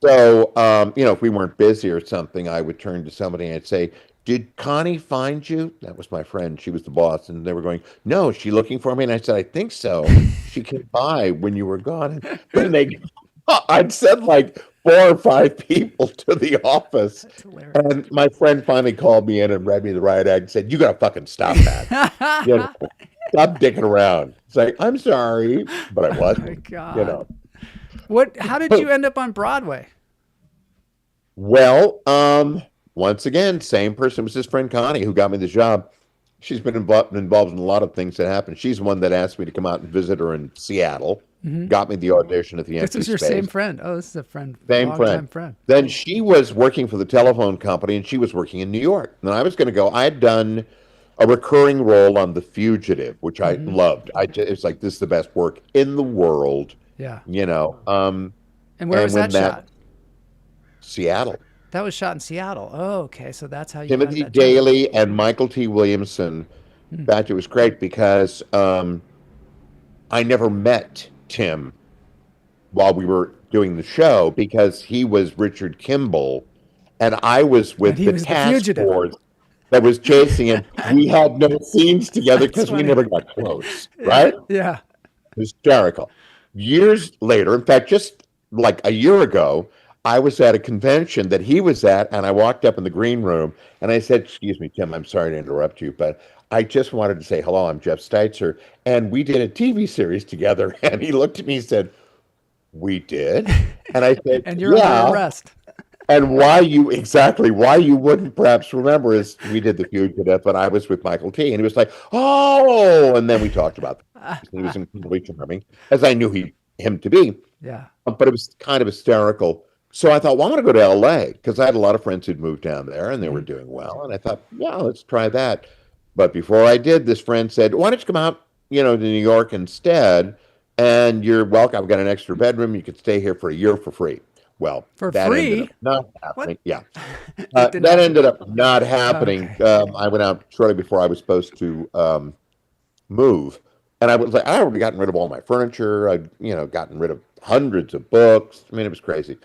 So, if we weren't busy or something, I would turn to somebody and I'd say, "Did Connie find you?" That was my friend. She was the boss. And they were going, "No, is she looking for me?" And I said, "I think so. She came by when you were gone." And I'd sent like 4 or 5 people to the office. That's hilarious. And my friend finally called me in and read me the riot act and said, "You got to fucking stop that. Stop dicking around." It's like, "I'm sorry," but I wasn't. Oh my God. How did you end up on Broadway? Well, once again, same person. It was his friend Connie who got me the job. She's been involved in a lot of things that happened. She's the one that asked me to come out and visit her in Seattle. Got me the audition at the This empty is your space. same friend. Oh, this is a friend. Same longtime friend. Then she was working for the telephone company, and she was working in New York. And I was going to go. I had done a recurring role on The Fugitive, which I loved. It's like, this is the best work in the world. Yeah. And where was that shot? Seattle. That was shot in Seattle. Oh, okay. So that's how you got Timothy that job. Daly and Michael T. Williamson. In fact, it was great because I never met Tim while we were doing the show because he was Richard Kimball and I was with the task force that was chasing him. We had no scenes together because we never got close, right? Yeah. Hysterical. Years later, in fact, just like a year ago, I was at a convention that he was at, and I walked up in the green room, and I said, "Excuse me, Tim, I'm sorry to interrupt you, but I just wanted to say hello. I'm Jeff Steitzer, and we did a TV series together." And he looked at me and said, "We did?" And I said, And you're "Yeah." under arrest. And why you wouldn't perhaps remember is we did The Fugitive, but I was with Michael T. And he was like, "Oh," and then we talked about that. He was incredibly charming, as I knew him to be. Yeah. But it was kind of hysterical. So I thought, well, I'm going to go to LA because I had a lot of friends who'd moved down there and they were doing well. And I thought, yeah, let's try that. But before I did, this friend said, "Why don't you come out, to New York instead? And you're welcome. I've got an extra bedroom. You could stay here for a year for free." Well, For that free? ended up not happening. What? Yeah. It That did not- ended up not happening. Okay. I went out shortly before I was supposed to move. And I was like, I already gotten rid of all my furniture. I'd, gotten rid of hundreds of books. I mean, it was crazy.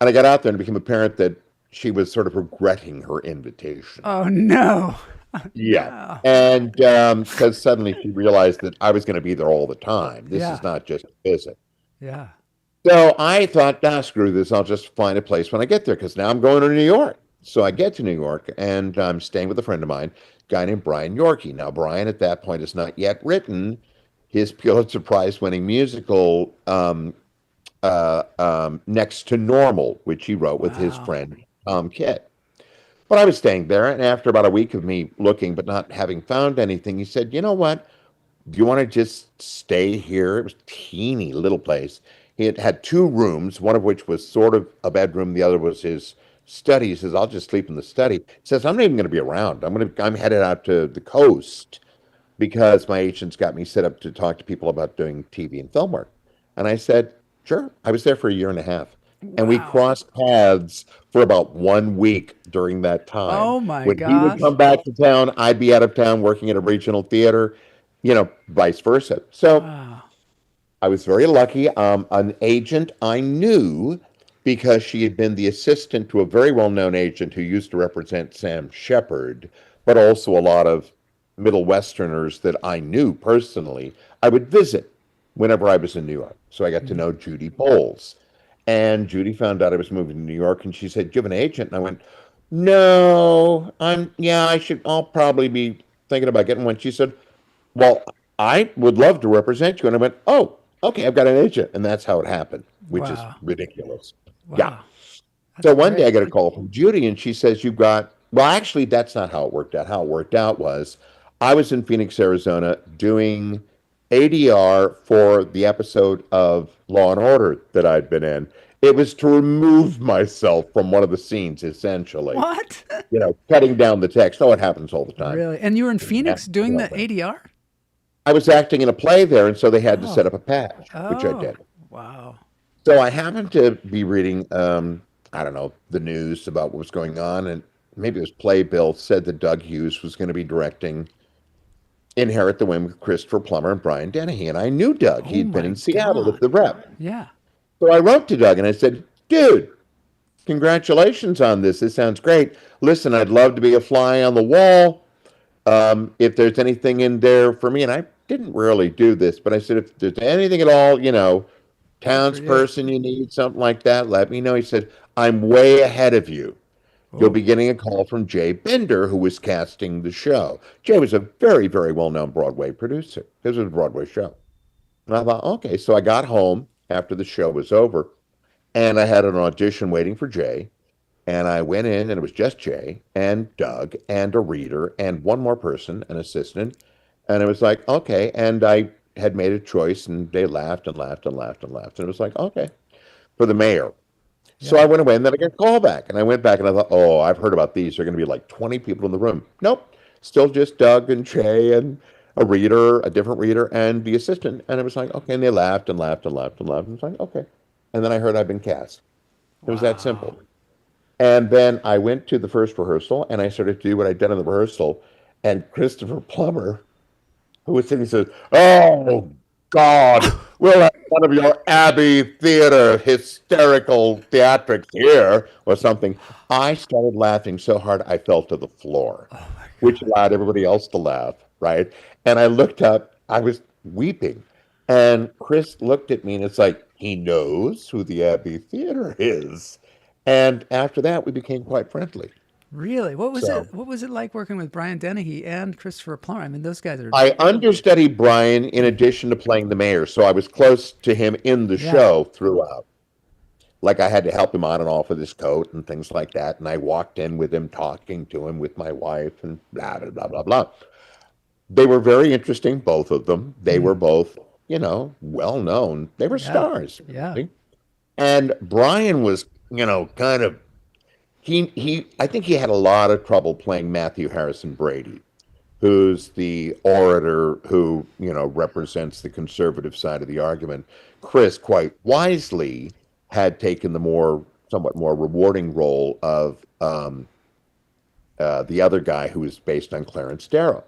And I got out there and it became apparent that she was sort of regretting her invitation. Oh, no. Yeah. No. And because suddenly she realized that I was going to be there all the time. This Yeah. is not just a visit. Yeah. So I thought, nah, screw this. I'll just find a place when I get there because now I'm going to New York. So I get to New York and I'm staying with a friend of mine, a guy named Brian Yorkie. Now, Brian at that point has not yet written his Pulitzer Prize winning musical, Next to Normal, which he wrote with his Wow. friend Tom Kitt. But I was staying there, and after about a week of me looking but not having found anything, he said, "You know what? Do you want to just stay here?" It was a teeny little place. He had two rooms, one of which was sort of a bedroom, the other was his study. He says, "I'll just sleep in the study." He says, "I'm not even going to be around. I'm headed out to the coast because my agent's got me set up to talk to people about doing TV and film work." And I said, "Sure." I was there for a year and a half. And we Wow. crossed paths for about 1 week during that time. Oh my When he would gosh. come back to town, I'd be out of town working at a regional theater, vice versa. So Wow. I was very lucky. An agent I knew because she had been the assistant to a very well-known agent who used to represent Sam Shepard, but also a lot of Middle Westerners that I knew personally. I would visit whenever I was in New York. So I got to know Judy Bowles. And Judy found out I was moving to New York and she said, "Do you have an agent?" And I went, "No, I'll probably be thinking about getting one." She said, "Well, I would love to represent you." And I went, "Oh, okay, I've got an agent." And that's how it happened, which is Wow. ridiculous. Yeah. Wow. That's So one day I great. got a call from Judy and she says, well, actually, that's not how it worked out. How it worked out was I was in Phoenix, Arizona doing ADR for the episode of Law and Order that I'd been in. It was to remove myself from one of the scenes, essentially, What? cutting down the text. Oh, it happens all the time. Really? And you were in Yeah, Phoenix doing the ADR? I was acting in a play there, and so they had to Oh. set up a patch, which I Oh. did. Wow. So I happened to be reading, I don't know, the news about what was going on, and maybe it was Playbill said that Doug Hughes was going to be directing Inherit the Wind with Christopher Plummer and Brian Dennehy. And I knew Doug. Oh He'd been my in Seattle God. at the Rep. Yeah. So I wrote to Doug and I said, "Dude, congratulations on this. This sounds great. Listen, I'd love to be a fly on the wall. If there's anything in there for me," and I didn't really do this, but I said, "If there's anything at all, Good for you. townsperson you need, something like that, let me know." He said, "I'm way ahead of you. You'll Oh. be getting a call from Jay Binder, who was casting the show." Jay was a very, very well-known Broadway producer. This was a Broadway show. And I thought, okay. So I got home after the show was over, and I had an audition waiting for Jay. And I went in, and it was just Jay and Doug and a reader and one more person, an assistant. And it was like, okay. And I had made a choice, and they laughed and laughed and laughed and laughed. And it was like, okay, for the mayor. So I Yeah. went away, and then I got a call back. And I went back, and I thought, oh, I've heard about these. There are going to be like 20 people in the room. Nope. Still just Doug and Jay and a reader, a different reader, and the assistant. And it was like, okay. And they laughed and laughed and laughed and laughed. And it's like, okay. And then I heard I'd been cast. It was that Wow. simple. And then I went to the first rehearsal and I started to do what I'd done in the rehearsal. And Christopher Plummer, who was sitting, says, "Oh, God, we'll have one of your Abbey Theater hysterical theatrics here," or something. I started laughing so hard I fell to the floor, Oh my which God. allowed everybody else to laugh, right? And I looked up, I was weeping. And Chris looked at me and it's like, he knows who the Abbey Theater is. And after that, we became quite friendly. Really? What was So it? What was it like working with Brian Dennehy and Christopher Plummer? I mean, those guys are. I understudied Brian in addition to playing the mayor. So I was close to him in the Yeah. show throughout. Like I had to help him on and off with his coat and things like that. And I walked in with him, talking to him with my wife and blah, blah, blah, blah, blah. They were very interesting, both of them. They were both, well known. They were Yeah. stars. Yeah. Really. And Brian was, kind of I think he had a lot of trouble playing Matthew Harrison Brady, who's the orator who, represents the conservative side of the argument. Chris, quite wisely, had taken the somewhat more rewarding role of the other guy who was based on Clarence Darrow.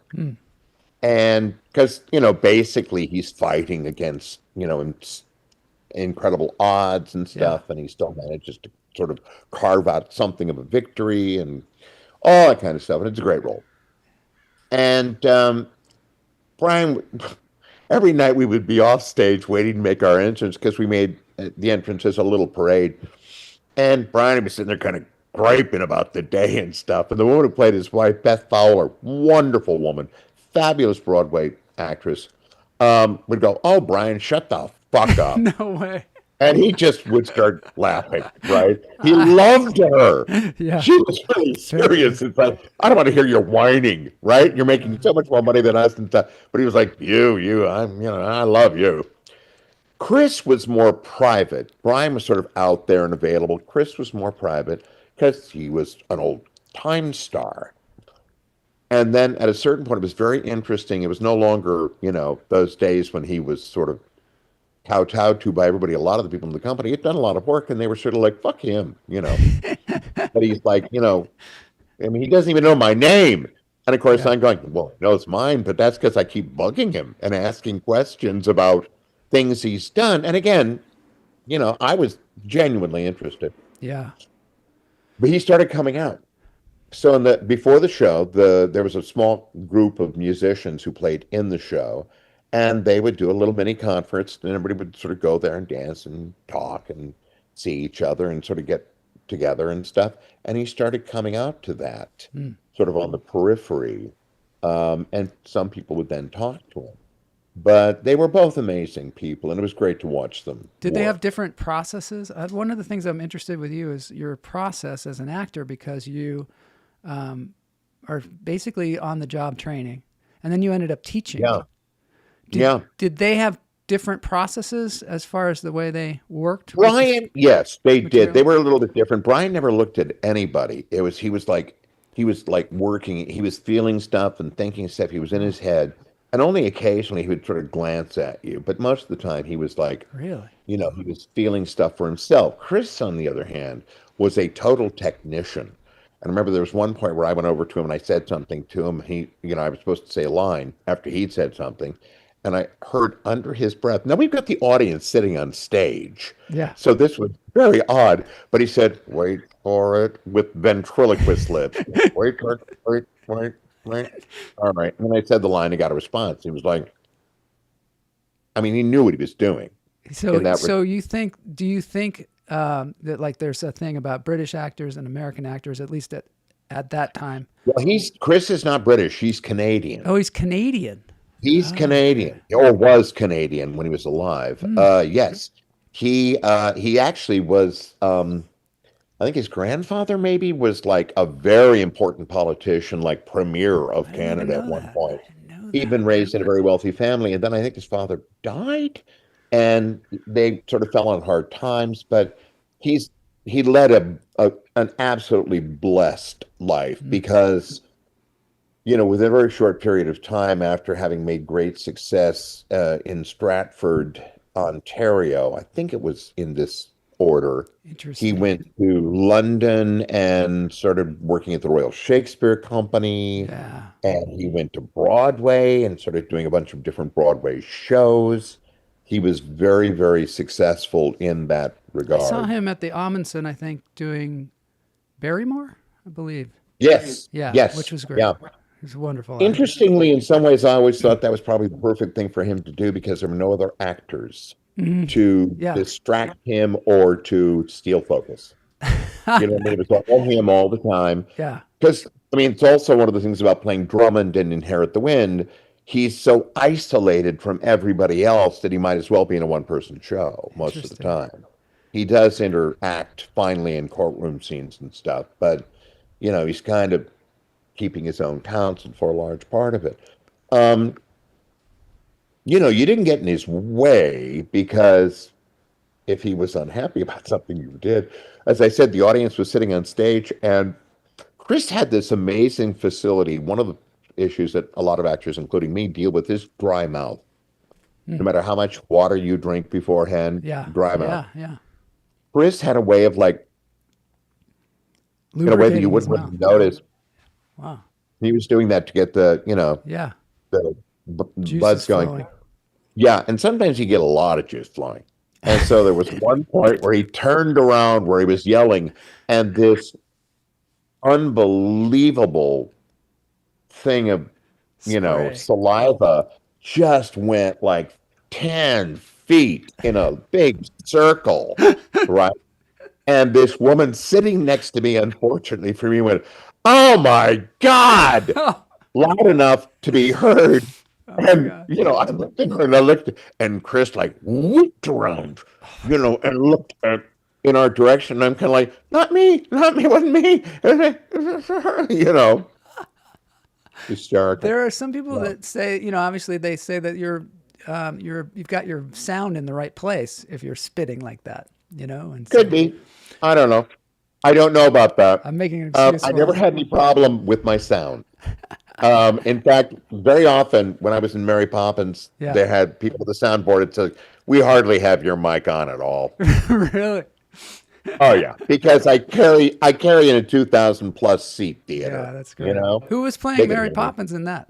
And because, basically he's fighting against, incredible odds and Yeah. stuff, and he still manages to sort of carve out something of a victory and all that kind of stuff. And it's a great role. And Brian, every night we would be off stage waiting to make our entrance because we made the entrance as a little parade. And Brian would be sitting there kind of griping about the day and stuff. And the woman who played his wife, Beth Fowler, wonderful woman, fabulous Broadway actress, would go, "Oh, Brian, shut the fuck up." No way. And he just would start laughing, right? He loved her. Yeah. She was really serious. It's like, I don't want to hear your whining, right? You're making so much more money than us and stuff. But he was like, I love you. Chris was more private. Brian was sort of out there and available. Chris was more private because he was an old time star. And then at a certain point, it was very interesting. It was no longer, those days when he was sort of kowtowed to by everybody. A lot of the people in the company had done a lot of work, and they were sort of like, fuck him, But he's like, he doesn't even know my name. And of course, I'm going, well, he knows mine, but that's because I keep bugging him and asking questions about things he's done. And again, I was genuinely interested. Yeah. But he started coming out. So before the show, there was a small group of musicians who played in the show, and they would do a little mini conference, and everybody would sort of go there and dance and talk and see each other and sort of get together and stuff. And he started coming out to that, sort of on the periphery. And some people would then talk to him. But they were both amazing people, and it was great to watch them. Did they have different processes? One of the things I'm interested with you is your process as an actor, because you are basically on the job training, and then you ended up teaching. Yeah. Did they have different processes as far as the way they worked? Brian, yes, they material? did. They were a little bit different. Brian never looked at anybody. He was like working. He was feeling stuff and thinking stuff. He was in his head. And only occasionally he would sort of glance at you. But most of the time he was like, really, he was feeling stuff for himself. Chris, on the other hand, was a total technician. And I remember there was one point where I went over to him and I said something to him. I was supposed to say a line after he'd said something. And I heard under his breath. Now we've got the audience sitting on stage. Yeah. So this was very odd. But he said, "Wait for it," with ventriloquist lips. Wait. All right. And when I said the line, he got a response. He was like, he knew what he was doing. So do you think that like there's a thing about British actors and American actors, at least at that time? Well, Chris is not British. He's Canadian. Oh, he's Canadian. He's Canadian, or was Canadian when he was alive. Yes. He actually was, I think his grandfather maybe was like a very important politician, like premier of Canada at one point. He'd been raised in a very wealthy family, and then I think his father died, and they sort of fell on hard times. But he led an absolutely blessed life because, within a very short period of time after having made great success in Stratford, Ontario, I think it was in this order. He went to London and started working at the Royal Shakespeare Company. Yeah. And he went to Broadway and started doing a bunch of different Broadway shows. He was very, very successful in that regard. I saw him at the Amundsen, I think, doing Barrymore, I believe. Yes. Yeah. Yes. Which was great. Yeah. It was wonderful. Interestingly, in some ways, I always thought that was probably the perfect thing for him to do because there were no other actors to distract him or to steal focus. It was all him all the time. Yeah. Because, it's also one of the things about playing Drummond in Inherit the Wind. He's so isolated from everybody else that he might as well be in a one-person show most of the time. He does interact finally in courtroom scenes and stuff, but, he's kind of keeping his own counsel for a large part of it. You didn't get in his way because if he was unhappy about something you did, as I said, the audience was sitting on stage, and Chris had this amazing facility. One of the issues that a lot of actors, including me, deal with is dry mouth. No matter how much water you drink beforehand, dry mouth. Yeah. Chris had a way of in a way that you wouldn't really notice. Wow. He was doing that to get the blood's going. Flowing. Yeah, and sometimes you get a lot of juice flowing. And so there was one point where he turned around where he was yelling, and this unbelievable thing of Spray. saliva just went like 10 feet in a big circle, right? And this woman sitting next to me, unfortunately for me, went, "Oh my God!" loud enough to be heard. Oh my And, God. I looked at her and I looked, and Chris like whooped around, and looked in our direction. And I'm kind of like, not me, wasn't me. Hysterical. There are some people Yeah. that say, obviously they say that you've got your sound in the right place if you're spitting like that, and so Could be. I don't know. I don't know about that. I'm making an excuse I for never it. had any problem with my sound. In fact, very often when I was in Mary Poppins, Yeah. they had people with the soundboard. It said, "We hardly have your mic on at all." Really? Oh yeah, because I carry in a 2,000 plus seat theater. Yeah, that's great. Who was playing Bigger Mary than me. Poppins in that?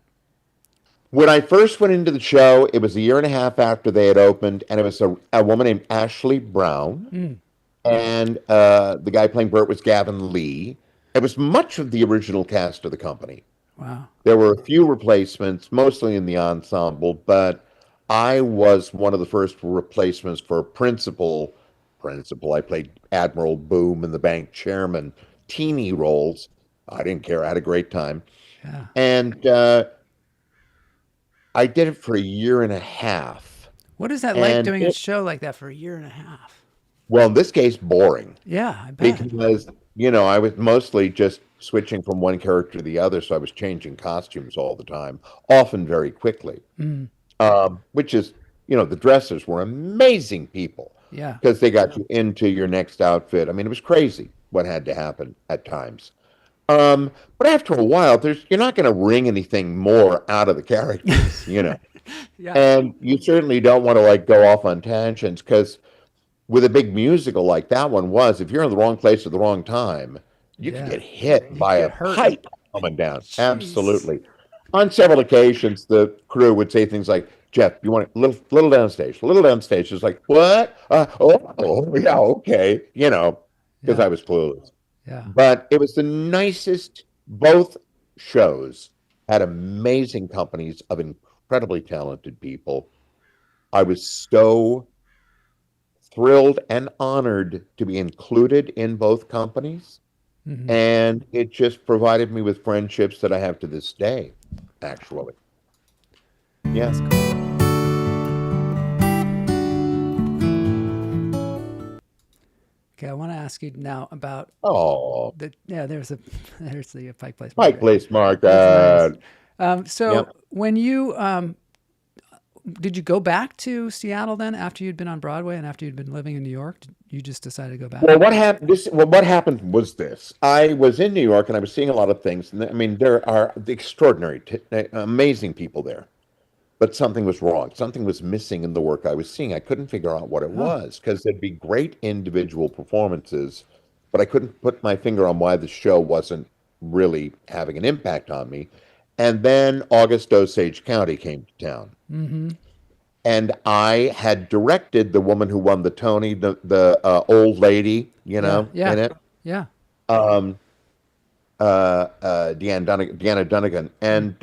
When I first went into the show, it was a year and a half after they had opened, and it was a woman named Ashley Brown, and the guy playing Bert was Gavin Lee. It was much of the original cast of the company. Wow. There were a few replacements, mostly in the ensemble, but I was one of the first replacements for principal. I played Admiral Boom and the bank chairman, teeny roles. I didn't care. I had a great time. Yeah. And I did it for a year and a half. What is that like And doing a show like that for a year and a half? Well, in this case, boring. Yeah, I bet. Because, I was mostly just switching from one character to the other, so I was changing costumes all the time, often very quickly. Which is, the dressers were amazing people. Yeah. Because they got you into your next outfit. I mean, it was crazy what had to happen at times. But after a while, you're not going to wring anything more out of the characters, Yeah. And you certainly don't want to go off on tangents, because with a big musical like that one was, if you're in the wrong place at the wrong time, you can Yeah. get hit by get a hurt. pipe coming down. Jeez. Absolutely. On several occasions, the crew would say things like, "Jeff, you want a little downstage, a little downstage." It's like, "What? Yeah, okay," because Yeah. I was clueless. Yeah. But it was the nicest. Both shows had amazing companies of incredibly talented people. I was so thrilled and honored to be included in both companies. And it just provided me with friendships that I have to this day, actually. Yes. Okay, I want to ask you now about Oh, there's the Pike Place. Pike Place Market. That's nice. So Yep. when you did you go back to Seattle then after you'd been on Broadway and after you'd been living in New York? You just decided to go back? Well, what happened? What happened was this. I was in New York and I was seeing a lot of things, and I mean, there are extraordinary, amazing people there. But something was wrong. Something was missing in the work I was seeing. I couldn't figure out what it was, because there'd be great individual performances, but I couldn't put my finger on why the show wasn't really having an impact on me. And then August Osage County came to town. And I had directed the woman who won the Tony, the old lady, Yeah. in it, Yeah. Deanna Dunnigan. And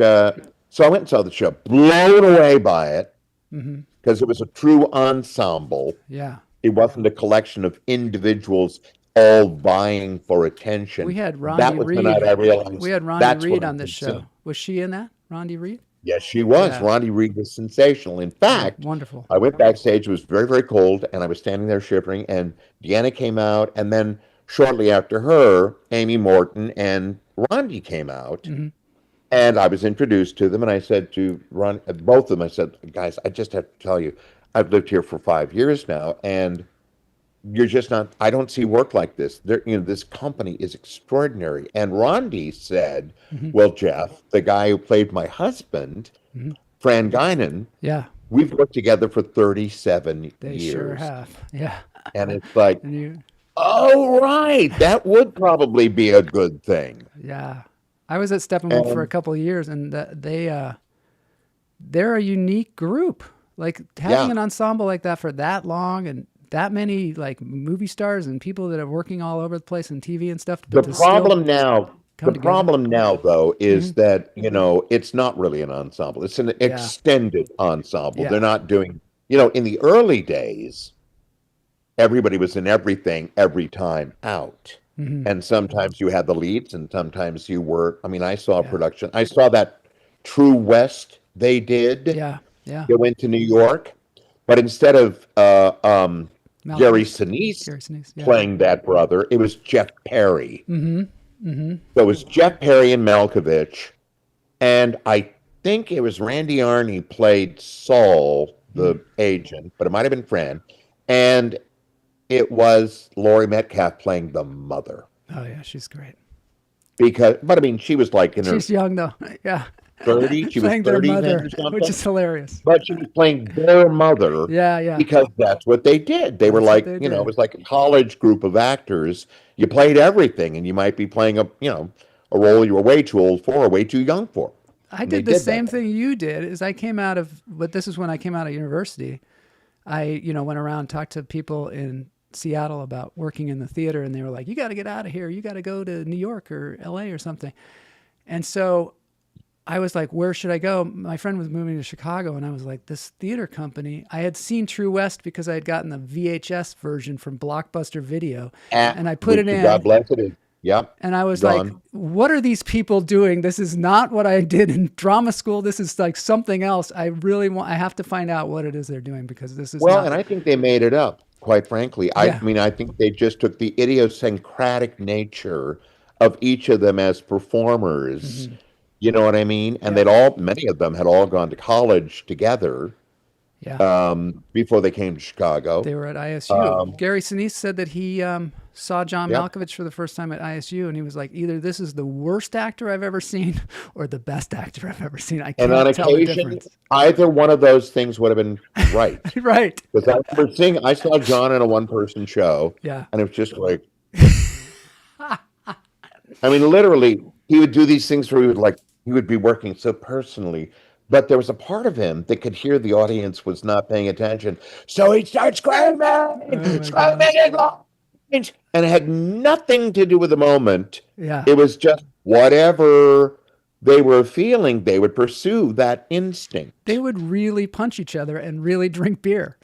so I went and saw the show, blown away by it, because it was a true ensemble. Yeah. It wasn't a collection of individuals all vying for attention. We had Rondi That was the Reed. night I realized We had Rondi that's Reed what on I'm this show. considering. Was she in that? Rondi Reed? Yes, she was. Yeah. Rondi Reed was sensational. In fact, Wonderful. I went backstage. It was very, very cold, and I was standing there shivering. And Deanna came out, and then shortly after her, Amy Morton and Rondi came out. And I was introduced to them, and I said to both of them, I said, "Guys, I just have to tell you, I've lived here for 5 years now, and you're just not, I don't see work like this. This company is extraordinary." And Rondi said, "Well, Jeff, the guy who played my husband, Fran Guinan, Yeah. we've worked together for 37 They years. sure have. Yeah. And it's like, And you, oh, right, that would probably be a good thing." yeah. I was at Steppenwolf for a couple of years, and they're a unique group. Like having Yeah. an ensemble like that for that long and that many like movie stars and people that are working all over the place in TV and stuff. The but to problem now come The together. problem now, though, is that, it's not really an ensemble. It's an extended ensemble. Yeah. They're not doing, in the early days, everybody was in everything every time out. And sometimes you had the leads, and sometimes you were. I mean, I saw a production. I saw that True West they did. Yeah. They went to New York, but instead of Gary Sinise playing that brother, it was Jeff Perry. So it was Jeff Perry and Malkovich, and I think it was Randy Arney played Saul, the agent, but it might have been Fran, and it was Laurie Metcalf playing the mother. Oh yeah, she's great. But I mean, she was like in She's her young though. Yeah. 30. She was playing 30 their mother, then or something. which is hilarious. But she was playing their mother. Yeah. Because that's what they did. They were like, it was like a college group of actors. You played everything, and you might be playing a role you were way too old for or way too young for. I did the same thing you did. Is I came out of, but this is when I came out of university. I, went around and talked to people in Seattle about working in the theater, and they were like, you got to get out of here. You got to go to New York or LA or something. And so I was like, where should I go? My friend was moving to Chicago, and I was like, this theater company. I had seen True West because I had gotten the VHS version from Blockbuster Video, and I put it in. God bless it. Yep. And I was like, what are these people doing? This is not what I did in drama school. This is like something else. I have to find out what it is they're doing, because this is and I think they made it up, quite frankly. I mean, I think they just took the idiosyncratic nature of each of them as performers. You know what I mean? And many of them had all gone to college together. Before they came to Chicago. They were at ISU. Gary Sinise said that he saw John Malkovich for the first time at ISU, and he was like, either this is the worst actor I've ever seen or the best actor I've ever seen. I can't tell the difference. Either one of those things would have been right. Right. Because I saw John in a one-person show, and it was just like, I mean, literally, he would do these things where he would be working so personally. But there was a part of him that could hear the audience was not paying attention. So he starts screaming, and it had nothing to do with the moment. Yeah. It was just whatever they were feeling, they would pursue that instinct. They would really punch each other and really drink beer.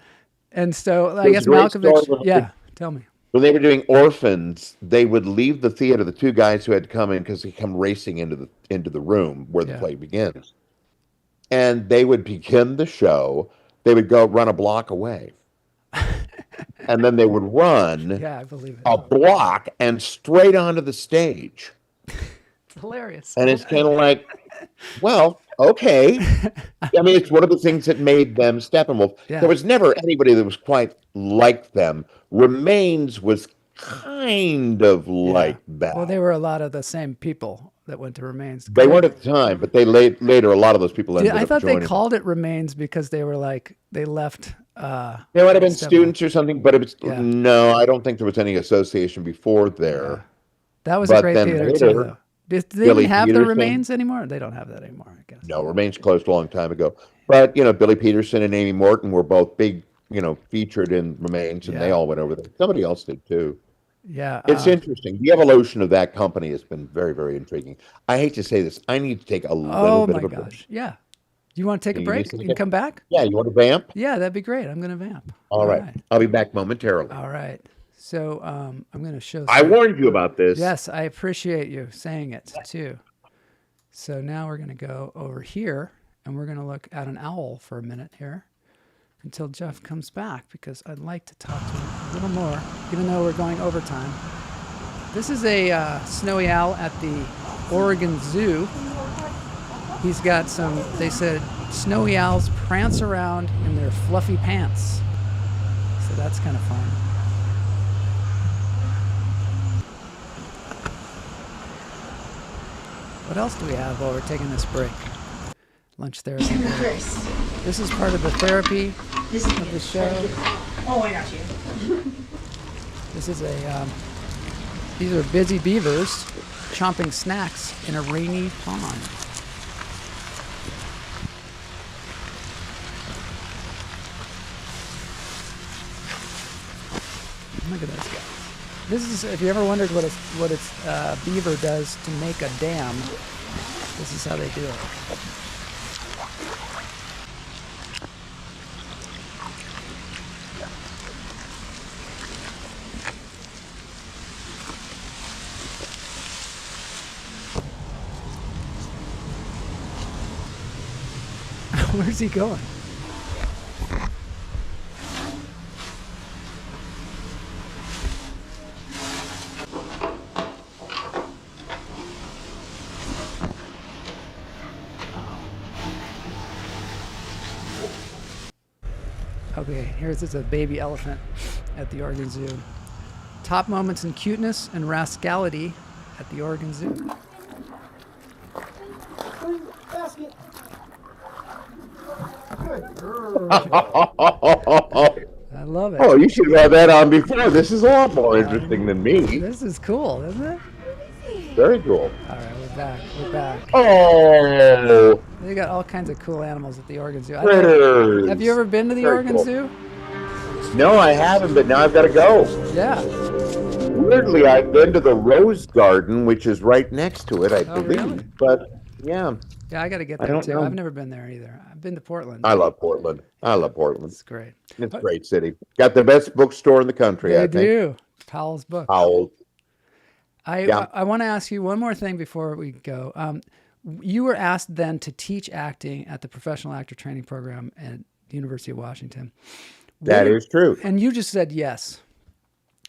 And so I guess Malkovich, tell me. When they were doing Orphans, they would leave the theater, the two guys who had come in, because they come racing into the room where the play begins. And they would begin the show. They would go run a block away. And then they would run a block and straight onto the stage. It's hilarious. And it's kind of like, well, okay. I mean, it's one of the things that made them Steppenwolf. Yeah. There was never anybody that was quite like them. Remains was kind of like that. Well, they were a lot of the same people that went to Remains. They weren't at the time, but they later, a lot of those people ended up joining. I thought they called it Remains because they were like, they left. They might have been students or something, but it was, no, I don't think there was any association before there. Yeah. That was a great theater too, though. Do they even have the Remains anymore? They don't have that anymore, I guess. No, Remains closed a long time ago. But, Billy Peterson and Amy Morton were both big, featured in Remains, and they all went over there. Somebody else did too. Yeah. It's interesting. The evolution of that company has been very, very intriguing. I hate to say this. I need to take a little bit of a break. Yeah. You want to take a break and come back? Yeah, you want to vamp? Yeah, that'd be great. I'm going to vamp. All right. I'll be back momentarily. All right. So I'm going to show. I warned you about this. Yes, I appreciate you saying it too. So now we're going to go over here, and we're going to look at an owl for a minute here until Jeff comes back, because I'd like to talk to him a little more, even though we're going overtime. This is a snowy owl at the Oregon Zoo. He's got some, they said, snowy owls prance around in their fluffy pants. So that's kind of fun. What else do we have while we're taking this break? Lunch therapy. This is part of the therapy of the show. Oh, I got you. This is these are busy beavers chomping snacks in a rainy pond. Look at those guys. This is, if you ever wondered what its beaver does to make a dam, this is how they do it. Where's he going? Okay, here's a baby elephant at the Oregon Zoo. Top moments in cuteness and rascality at the Oregon Zoo. Basket. I love it. Oh, you should have had that on before. This is a lot more interesting than me. This is cool, isn't it? Very cool. All right, we're back. We're back. Oh, They got all kinds of cool animals at the Oregon Zoo. critters. Have you ever been to the Very Oregon cool. Zoo? No, I haven't, but now I've got to go. Yeah. Weirdly, I've been to the Rose Garden, which is right next to it, I Oh, believe. really? But yeah, Yeah, I got to get I there don't too. know. I've never been there either. I've been to Portland. I love Portland. It's great. It's a great city. Got the best bookstore in the country, They I think. do. Powell's Book. Powell. Yeah. I want to ask you one more thing before we go. You were asked then to teach acting at the Professional Actor Training Program at the University of Washington. That is true. And you just said yes.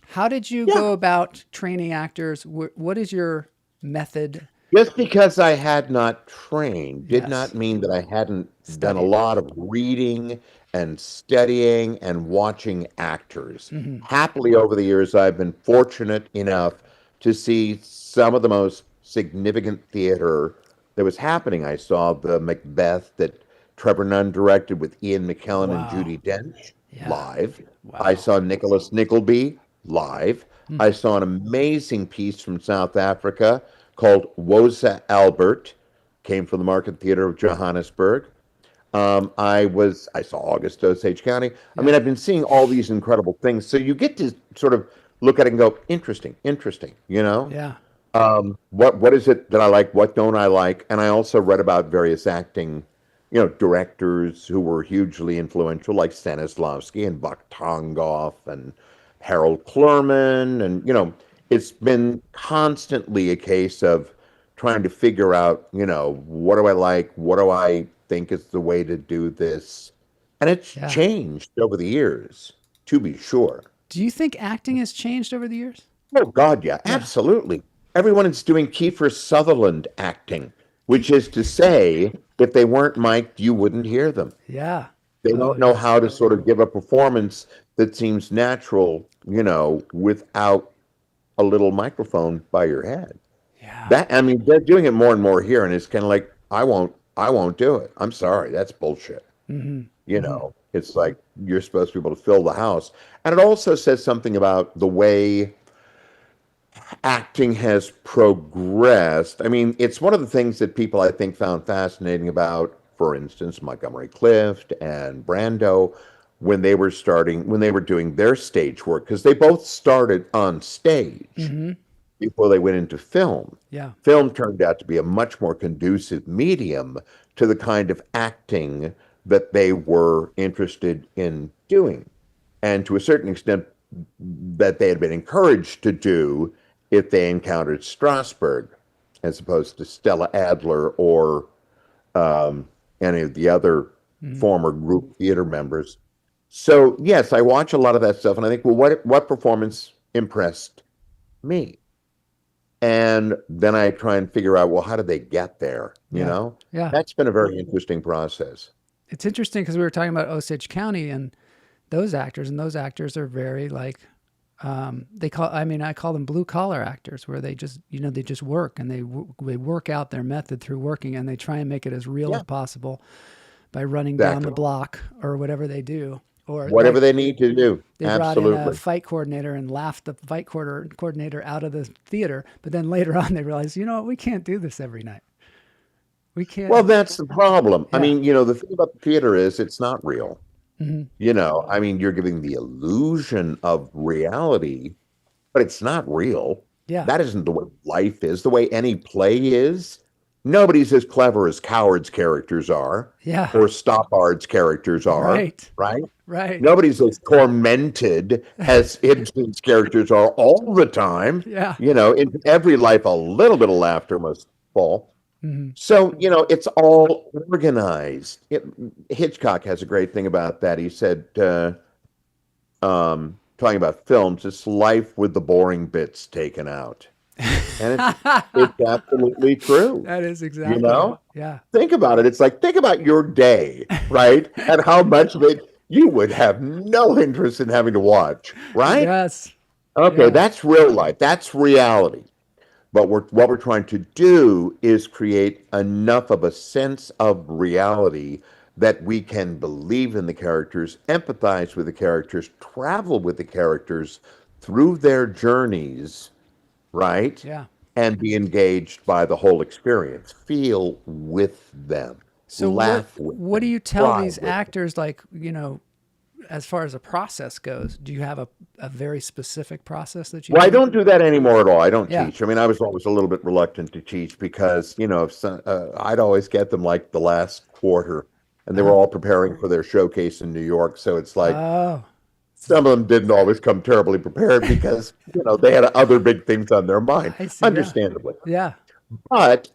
How did you go about training actors? What is your method? Just because I had not trained did Yes. not mean that I hadn't done a Studied. lot of reading and studying and watching actors. Mm-hmm. Happily, over the years, I've been fortunate enough to see some of the most significant theater that was happening. I saw the Macbeth that Trevor Nunn directed with Ian McKellen Wow. and Judi Dench Yeah. live. Wow. I saw Nicholas Nickleby live. I saw an amazing piece from South Africa called Woza Albert, came from the Market Theatre of Johannesburg. I saw August Osage County. I mean, I've been seeing all these incredible things. So you get to sort of look at it and go, interesting, you know? Yeah. What is it that I like? What don't I like? And I also read about various acting, directors who were hugely influential, like Stanislavski and Buck Tongoff and Harold Clurman. And, it's been constantly a case of trying to figure out, what do I like? What do I think is the way to do this? And it's changed over the years, to be sure. Do you think acting has changed over the years? Oh, God, yeah, absolutely. Everyone is doing Kiefer Sutherland acting, which is to say, if they weren't mic'd, you wouldn't hear them. Yeah. They don't know how to sort of give a performance that seems natural, without a little microphone by your head. Yeah. They're doing it more and more here, and it's kind of like, I won't do it. I'm sorry, that's bullshit. It's like you're supposed to be able to fill the house. And it also says something about the way acting has progressed. I mean, it's one of the things that people, I think, found fascinating about, for instance, Montgomery Clift and Brando, when they were doing their stage work, because they both started on stage before they went into film. Yeah. Film turned out to be a much more conducive medium to the kind of acting that they were interested in doing, and to a certain extent that they had been encouraged to do if they encountered Strasberg, as opposed to Stella Adler or any of the other former group theater members. So yes, I watch a lot of that stuff, and I think, well, what performance impressed me? And then I try and figure out, well, how did they get there? You know? Yeah. That's been a very interesting process. It's interesting because we were talking about Osage County and those actors are very like, I call them blue collar actors, where they just, they just work, and they work out their method through working, and they try and make it as real as possible by running down the block or whatever they do. Or whatever they need to do. They brought in a fight coordinator and laughed the fight coordinator out of the theater. But then later on, they realized, we can't do this every night. We can't. Well, that's the problem. Yeah. I mean, the thing about the theater is it's not real. Mhm. You're giving the illusion of reality but it's not real. Yeah. That isn't the way life is, the way any play is. Nobody's as clever as Coward's characters are, Yeah. or Stoppard's characters are, Right. right? Right. Nobody's as tormented as Ibsen's characters are all the time. Yeah. In every life, a little bit of laughter must fall. Mm-hmm. So, it's all organized. Hitchcock has a great thing about that. He said, talking about films, it's life with the boring bits taken out. And it's absolutely true. That is exactly. Yeah. Think about it. It's like, think about your day, right? And how much of it you would have no interest in having to watch, right? Yes. Okay, Yeah. that's real life. That's reality. But what we're trying to do is create enough of a sense of reality that we can believe in the characters, empathize with the characters, travel with the characters through their journeys, right? Yeah. And be engaged by the whole experience. Feel with them. So Laugh with what do them, you tell cry these with them. actors, like, as far as a process goes? Do you have a very specific process that you Well, I do? don't do that anymore at all. I don't Yeah. teach. I mean, I was always a little bit reluctant to teach because, I'd always get them like the last quarter, and they were all preparing for their showcase in New York. So it's like Oh, some of them didn't always come terribly prepared because, they had other big things on their mind, I see, yeah. understandably. yeah. But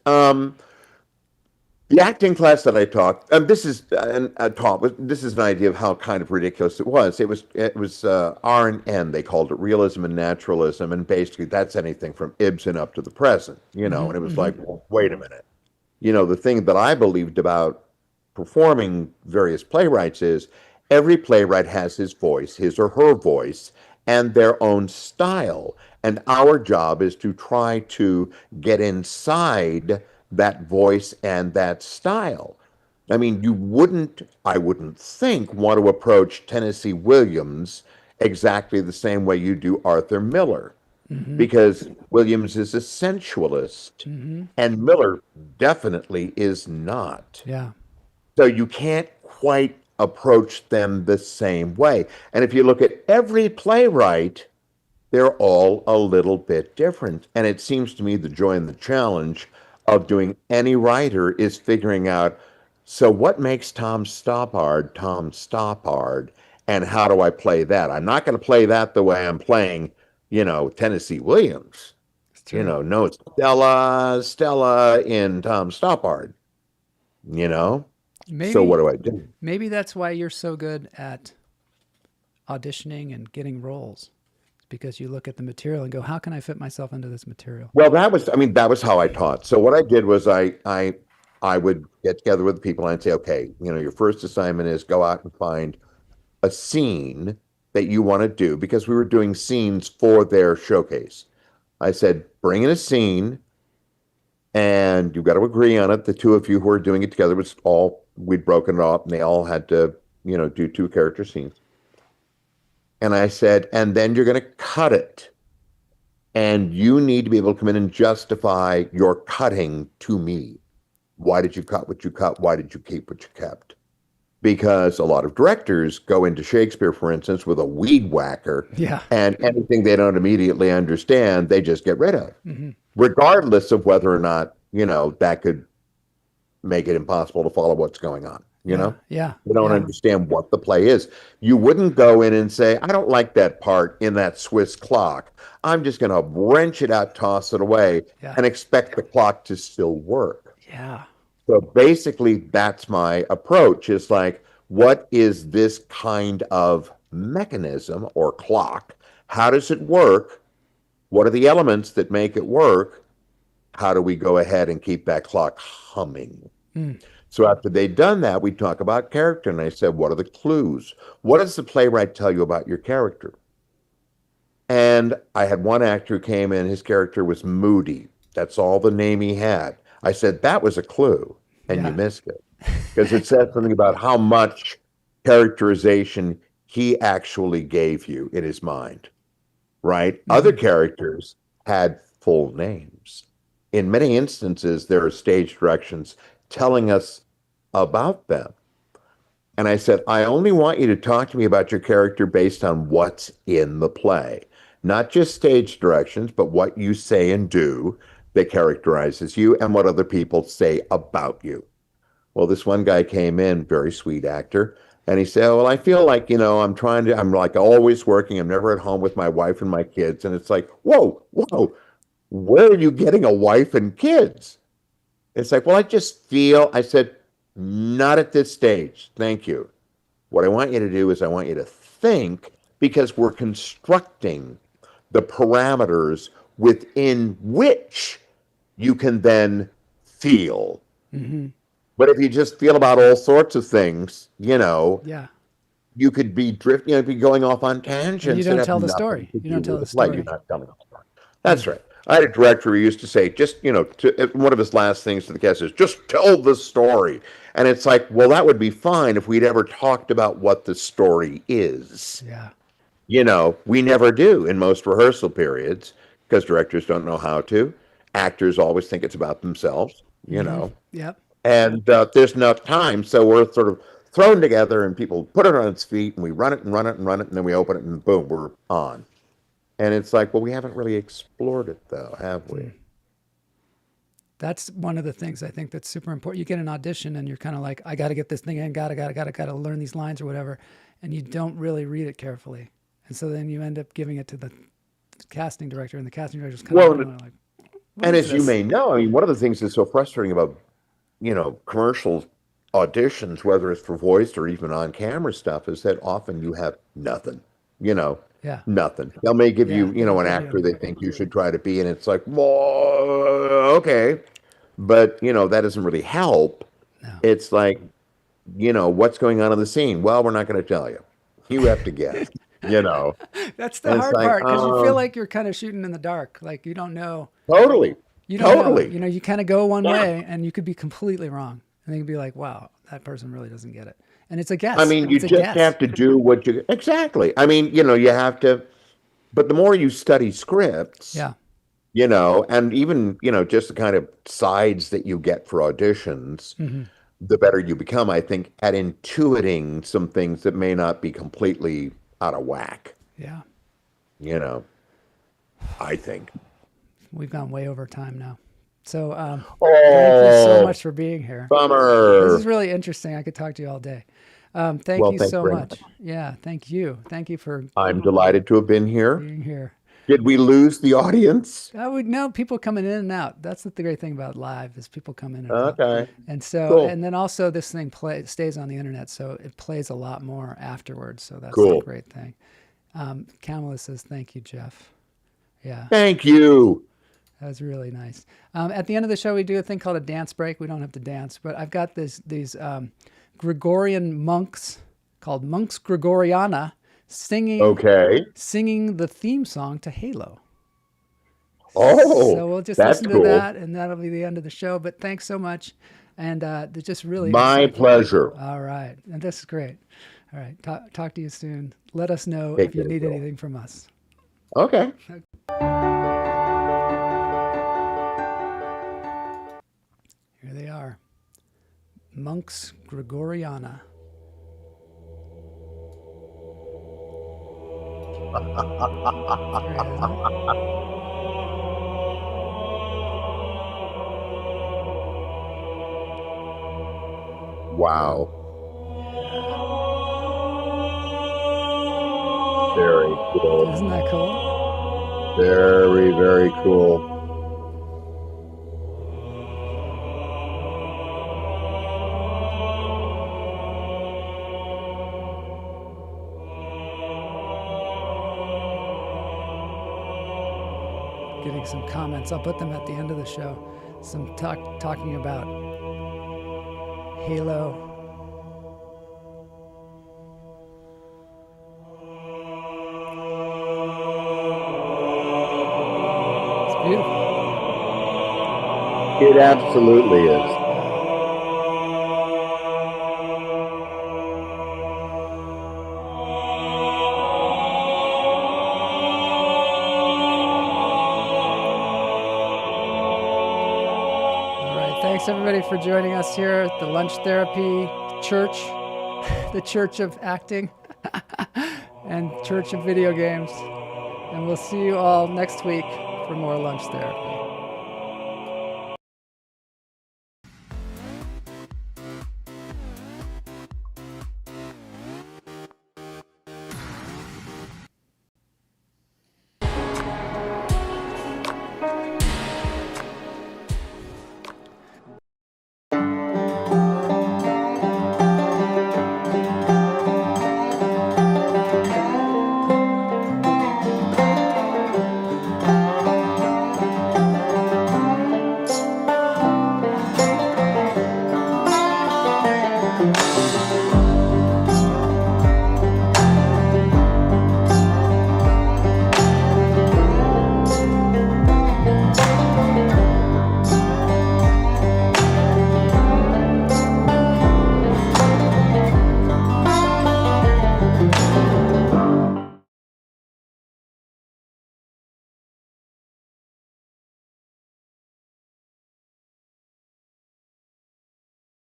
the acting class that I taught, this is an idea of how kind of ridiculous it was. It was R&N, they called it, realism and naturalism, and basically that's anything from Ibsen up to the present, and it was like, well, wait a minute. The thing that I believed about performing various playwrights is every playwright has his voice, his or her voice, and their own style. And our job is to try to get inside that voice and that style. I mean, I wouldn't think, want to approach Tennessee Williams exactly the same way you do Arthur Miller, because Williams is a sensualist, and Miller definitely is not. Yeah. So you can't quite approach them the same way. And if you look at every playwright, they're all a little bit different. And it seems to me the joy and the challenge of doing any writer is figuring out, so what makes Tom Stoppard, and how do I play that? I'm not going to play that the way I'm playing, Tennessee Williams. No, it's Stella in Tom Stoppard, Maybe, So what do I do? maybe that's why you're so good at auditioning and getting roles. It's because you look at the material and go, how can I fit myself into this material? Well, that was how I taught. So what I did was I would get together with people and I'd say, okay, your first assignment is go out and find a scene that you want to do, because we were doing scenes for their showcase. I said, bring in a scene and you've got to agree on it. The two of you who are doing it together we'd broken it up and they all had to, do 2 character scenes. And I said, and then you're going to cut it. And you need to be able to come in and justify your cutting to me. Why did you cut what you cut? Why did you keep what you kept? Because a lot of directors go into Shakespeare, for instance, with a weed whacker. Yeah. And anything they don't immediately understand, they just get rid of, regardless of whether or not, that could make it impossible to follow what's going on. Yeah. You don't understand what the play is. You wouldn't go in and say, I don't like that part in that Swiss clock. I'm just going to wrench it out, toss it away, and expect the clock to still work. Yeah. So basically, that's my approach. Is like, what is this kind of mechanism or clock? How does it work? What are the elements that make it work? How do we go ahead and keep that clock humming? So after they'd done that, we'd talk about character. And I said, what are the clues? What does the playwright tell you about your character? And I had one actor who came in, his character was Moody. That's all the name he had. I said, that was a clue, and you missed it. Because it said something about how much characterization he actually gave you in his mind, right? Other characters had full names. In many instances, there are stage directions telling us about them. And I said, I only want you to talk to me about your character based on what's in the play. not just stage directions, but what you say and do that characterizes you and what other people say about you. Well, this one guy came in, very sweet actor, and he said, well, I feel like, I'm like always working. I'm never at home with my wife and my kids. And it's like, whoa, whoa, where are you getting a wife and kids? It's like, well, I said, not at this stage. Thank you. What I want you to do is I want you to think, because we're constructing the parameters within which you can then feel. Mm-hmm. But if you just feel about all sorts of things, Yeah. you could be drifting, be going off on tangents. And you don't have tell the nothing story. to You don't do tell with the play. story. You're not telling the story. That's right. I had a director who used to say, one of his last things to the cast is, just tell the story. And it's like, well, that would be fine if we'd ever talked about what the story is. Yeah. We never do in most rehearsal periods, because directors don't know how to. Actors always think it's about themselves, Yep. And there's no time. So we're sort of thrown together and people put it on its feet and we run it and run it and run it. And then we open it and boom, we're on. And it's like, well, we haven't really explored it though, have we? That's one of the things I think that's super important. You get an audition and you're kind of like, I got to get this thing in, got to learn these lines or whatever. And you don't really read it carefully. And so then you end up giving it to the casting director, and the casting director's kind of like, and as you may know, I mean, one of the things that's so frustrating about, commercial auditions, whether it's for voice or even on camera stuff, is that often you have nothing, Yeah. nothing. They may give you, Yeah. an actor they think you should try to be, and it's like, well, okay. But, that doesn't really help. No. It's like, what's going on in the scene? Well, we're not going to tell you. You have to guess, That's the And it's hard like, part, because you feel like you're kind of shooting in the dark. Like you don't know. Totally. You don't Totally. know. You kind of go one Yeah. way and you could be completely wrong. And you could be like, wow, that person really doesn't get it. And it's a guess. I mean, you It's a just guess. have to do what you exactly. I mean, you have to, but the more you study scripts, Yeah. and even, just the kind of sides that you get for auditions, Mm-hmm. the better you become, I think, at intuiting some things that may not be completely out of whack, Yeah. I think. We've gone way over time now. So thank you so much for being here. Bummer. This is really interesting. I could talk to you all day. Thank Well, you thanks so very much. Yeah, thank you. Thank you for I'm delighted to have been here. being here. Did we lose the audience? I would know people coming in and out. That's the great thing about live, is people come in and out. Okay. And so, Cool. and then also this thing stays on the internet, so it plays a lot more afterwards. So that's Cool. a great thing. Kamala says, thank you, Jeff. Yeah, Thank you. that was really nice. At the end of the show, we do a thing called a dance break. We don't have to dance, but I've got these Gregorian monks called Monks Gregoriana singing the theme song to Halo. Oh, So we'll just that's listen cool. to that, and that'll be the end of the show. But thanks so much, and it's just really My insightful. pleasure. All right, and this is great. All right, talk to you soon. Let us know Take if you care, need Bill. anything from us. Okay. Here they are, Monks Gregoriana. There it is. Wow. Very cool. Isn't that cool? Very, very cool. Getting some comments. I'll put them at the end of the show. Some talking about Halo. It's beautiful. It absolutely is. All right. Thanks everybody for joining us here at the Lunch Therapy Church, the Church of Acting and Church of Video Games. And we'll see you all next week for more lunch therapy.